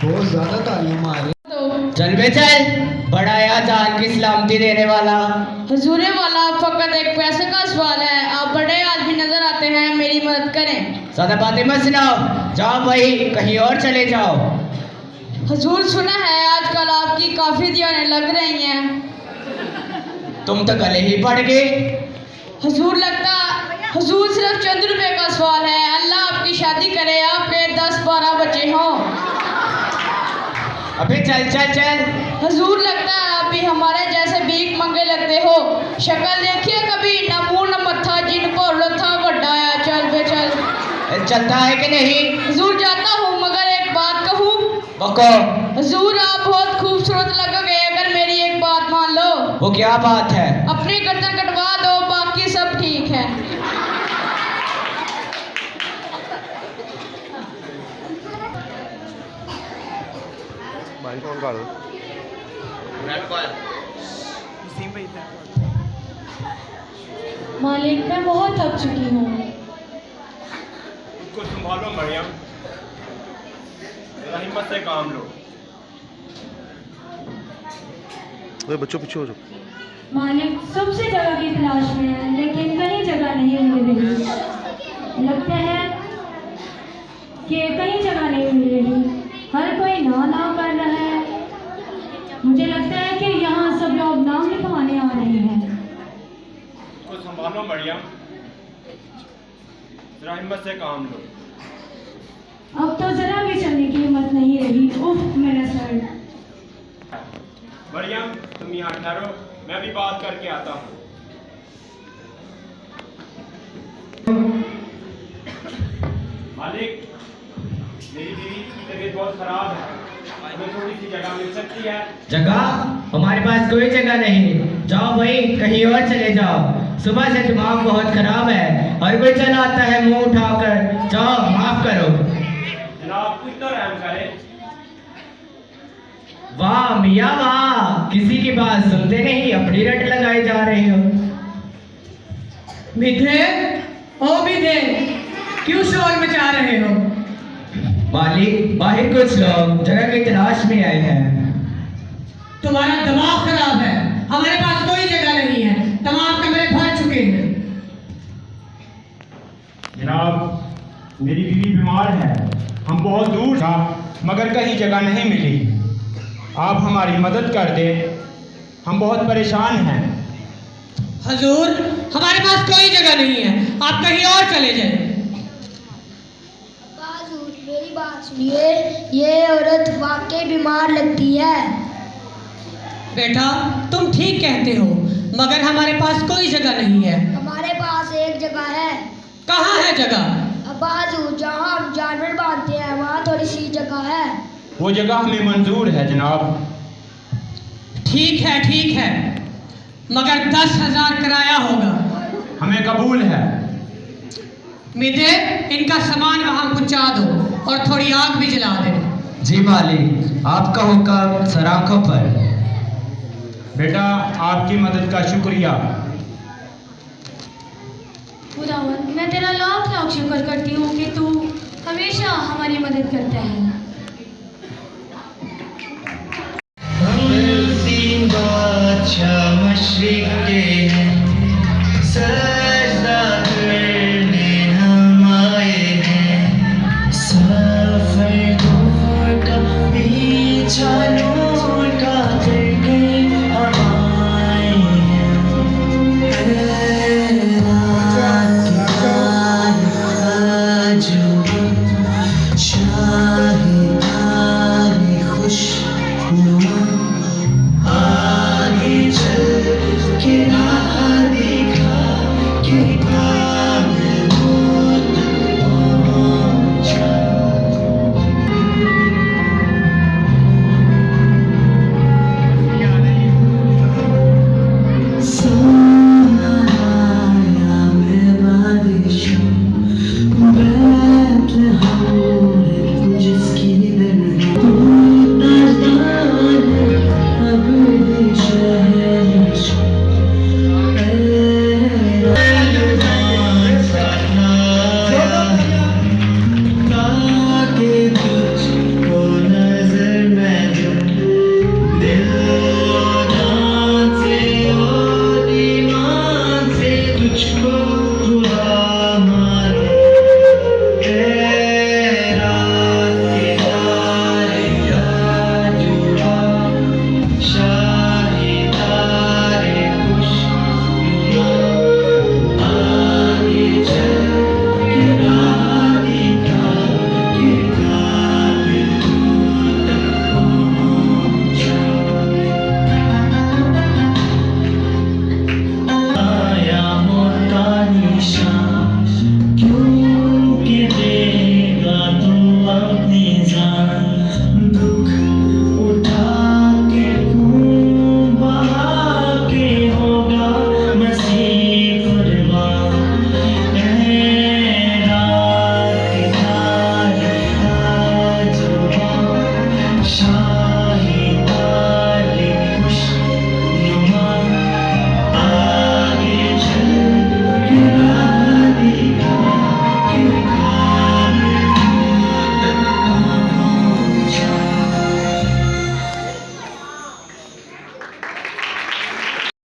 बहुत ज्यादा तालियां मारे। चल बे चल, बड़ा या जान की सलामती देने वाला। हुजूरे वाला फकत एक पैसे का सवाल है, आप बड़े आदमी नजर आते हैं, मेरी मदद करें। ज्यादा बातें मत सुनाओ, जाओ भाई कहीं और चले जाओ। हुजूर सुना है आजकल आपकी काफी दीवानें लग रही हैं। तुम तो गले ही पड़ गए। हुजूर लगता हुजूर सिर्फ चंद रुपए का सवाल है, अल्लाह आपकी शादी करे, आपके 10-12 बच्चे हों। अबे चल चल चल। हुजूर लगता है आप भी हमारे जैसे भीख मंगे लगते हो। शक्ल देखिए कभी, न मुंह न मत्था, जिन को लथा बड़ा है। चल बे चल। चलता है कि नहीं? हुजूर जाता हूँ, मगर एक बात कहूँ। बको। हुजूर आप बहुत खूबसूरत लगोगे अगर मेरी एक बात मान लो। वो क्या बात है? अपनी गर्दन कटवा दो, बाकी सब ठीक है। मालिक मैं बहुत थक चुकी हूँ। उसको संभालो मरियम, जरा हिम्मत से काम लो। बच्चों पीछे हो जाओ। मालिक सबसे जगह की तलाश में है, लेकिन कहीं जगह नहीं मिल रही। लगता है कि कहीं जगह नहीं मिल रही, हर कोई ना कर रहा है। मुझे लगता है कि यहाँ सब लोग नाम लिखवाने आ रहे हैं। उसको संभालो मरियम, जरा हिम्मत से काम लो। अब तो जरा भी चलने की हिम्मत नहीं रही। उफ मेरा सर। मरियम तुम यहाँ ठहरो, मैं भी बात करके आता हूँ। मालिक, मेरी बीवी की तबीयत बहुत खराब है, हमें थोड़ी सी जगह मिल सकती है? जगह? हमारे पास कोई जगह नहीं, जाओ भाई कहीं और चले जाओ। सुबह से दिमाग बहुत खराब है और कोई चला आता है मुंह उठाकर, जाओ माफ करो। जनाब कुछ तो रहम करें। वाह मियाँ वाह, किसी की बात सुनते नहीं, अपनी रट लगाए जा रहे हो। मिधे, ओ मिधे, क्यों शोर मचा रहे हो? मालिक, बाहर कुछ लोग जगह की तलाश में आए हैं। तुम्हारा दिमाग खराब है, हमारे पास कोई जगह नहीं है, तमाम कमरे भर चुके हैं। जनाब मेरी बीवी बीमार है, हम बहुत दूर था मगर कहीं जगह नहीं मिली, आप हमारी मदद कर दें, हम बहुत परेशान हैं। हजूर, हमारे पास कोई जगह नहीं है, आप कहीं और चले जाएं। मेरी बात सुनिए, ये औरत वाकई बीमार लगती है। बेटा, तुम ठीक कहते हो, मगर हमारे पास कोई जगह नहीं है। हमारे पास एक जगह है। कहाँ है जगह? बाजू, जहाँ हम जानवर बांधते हैं वहाँ थोड़ी सी जगह है। वो जगह हमें मंजूर है जनाब। ठीक है, मगर 10,000 किराया होगा। हमें कबूल है। मिधे, इनका सामान वहाँ पहुँचा दो और थोड़ी आग भी जला दे। जी मालिक, आपका हुक्म सराखों पर। बेटा आपकी मदद का शुक्रिया। खुदावंद, मैं तेरा लाख लाख शुक्र करती हूँ कि तू हमेशा हमारी मदद करता है। मशरिक के हैं, सजदा करने हम आए हैं, सफर दूर का पीछा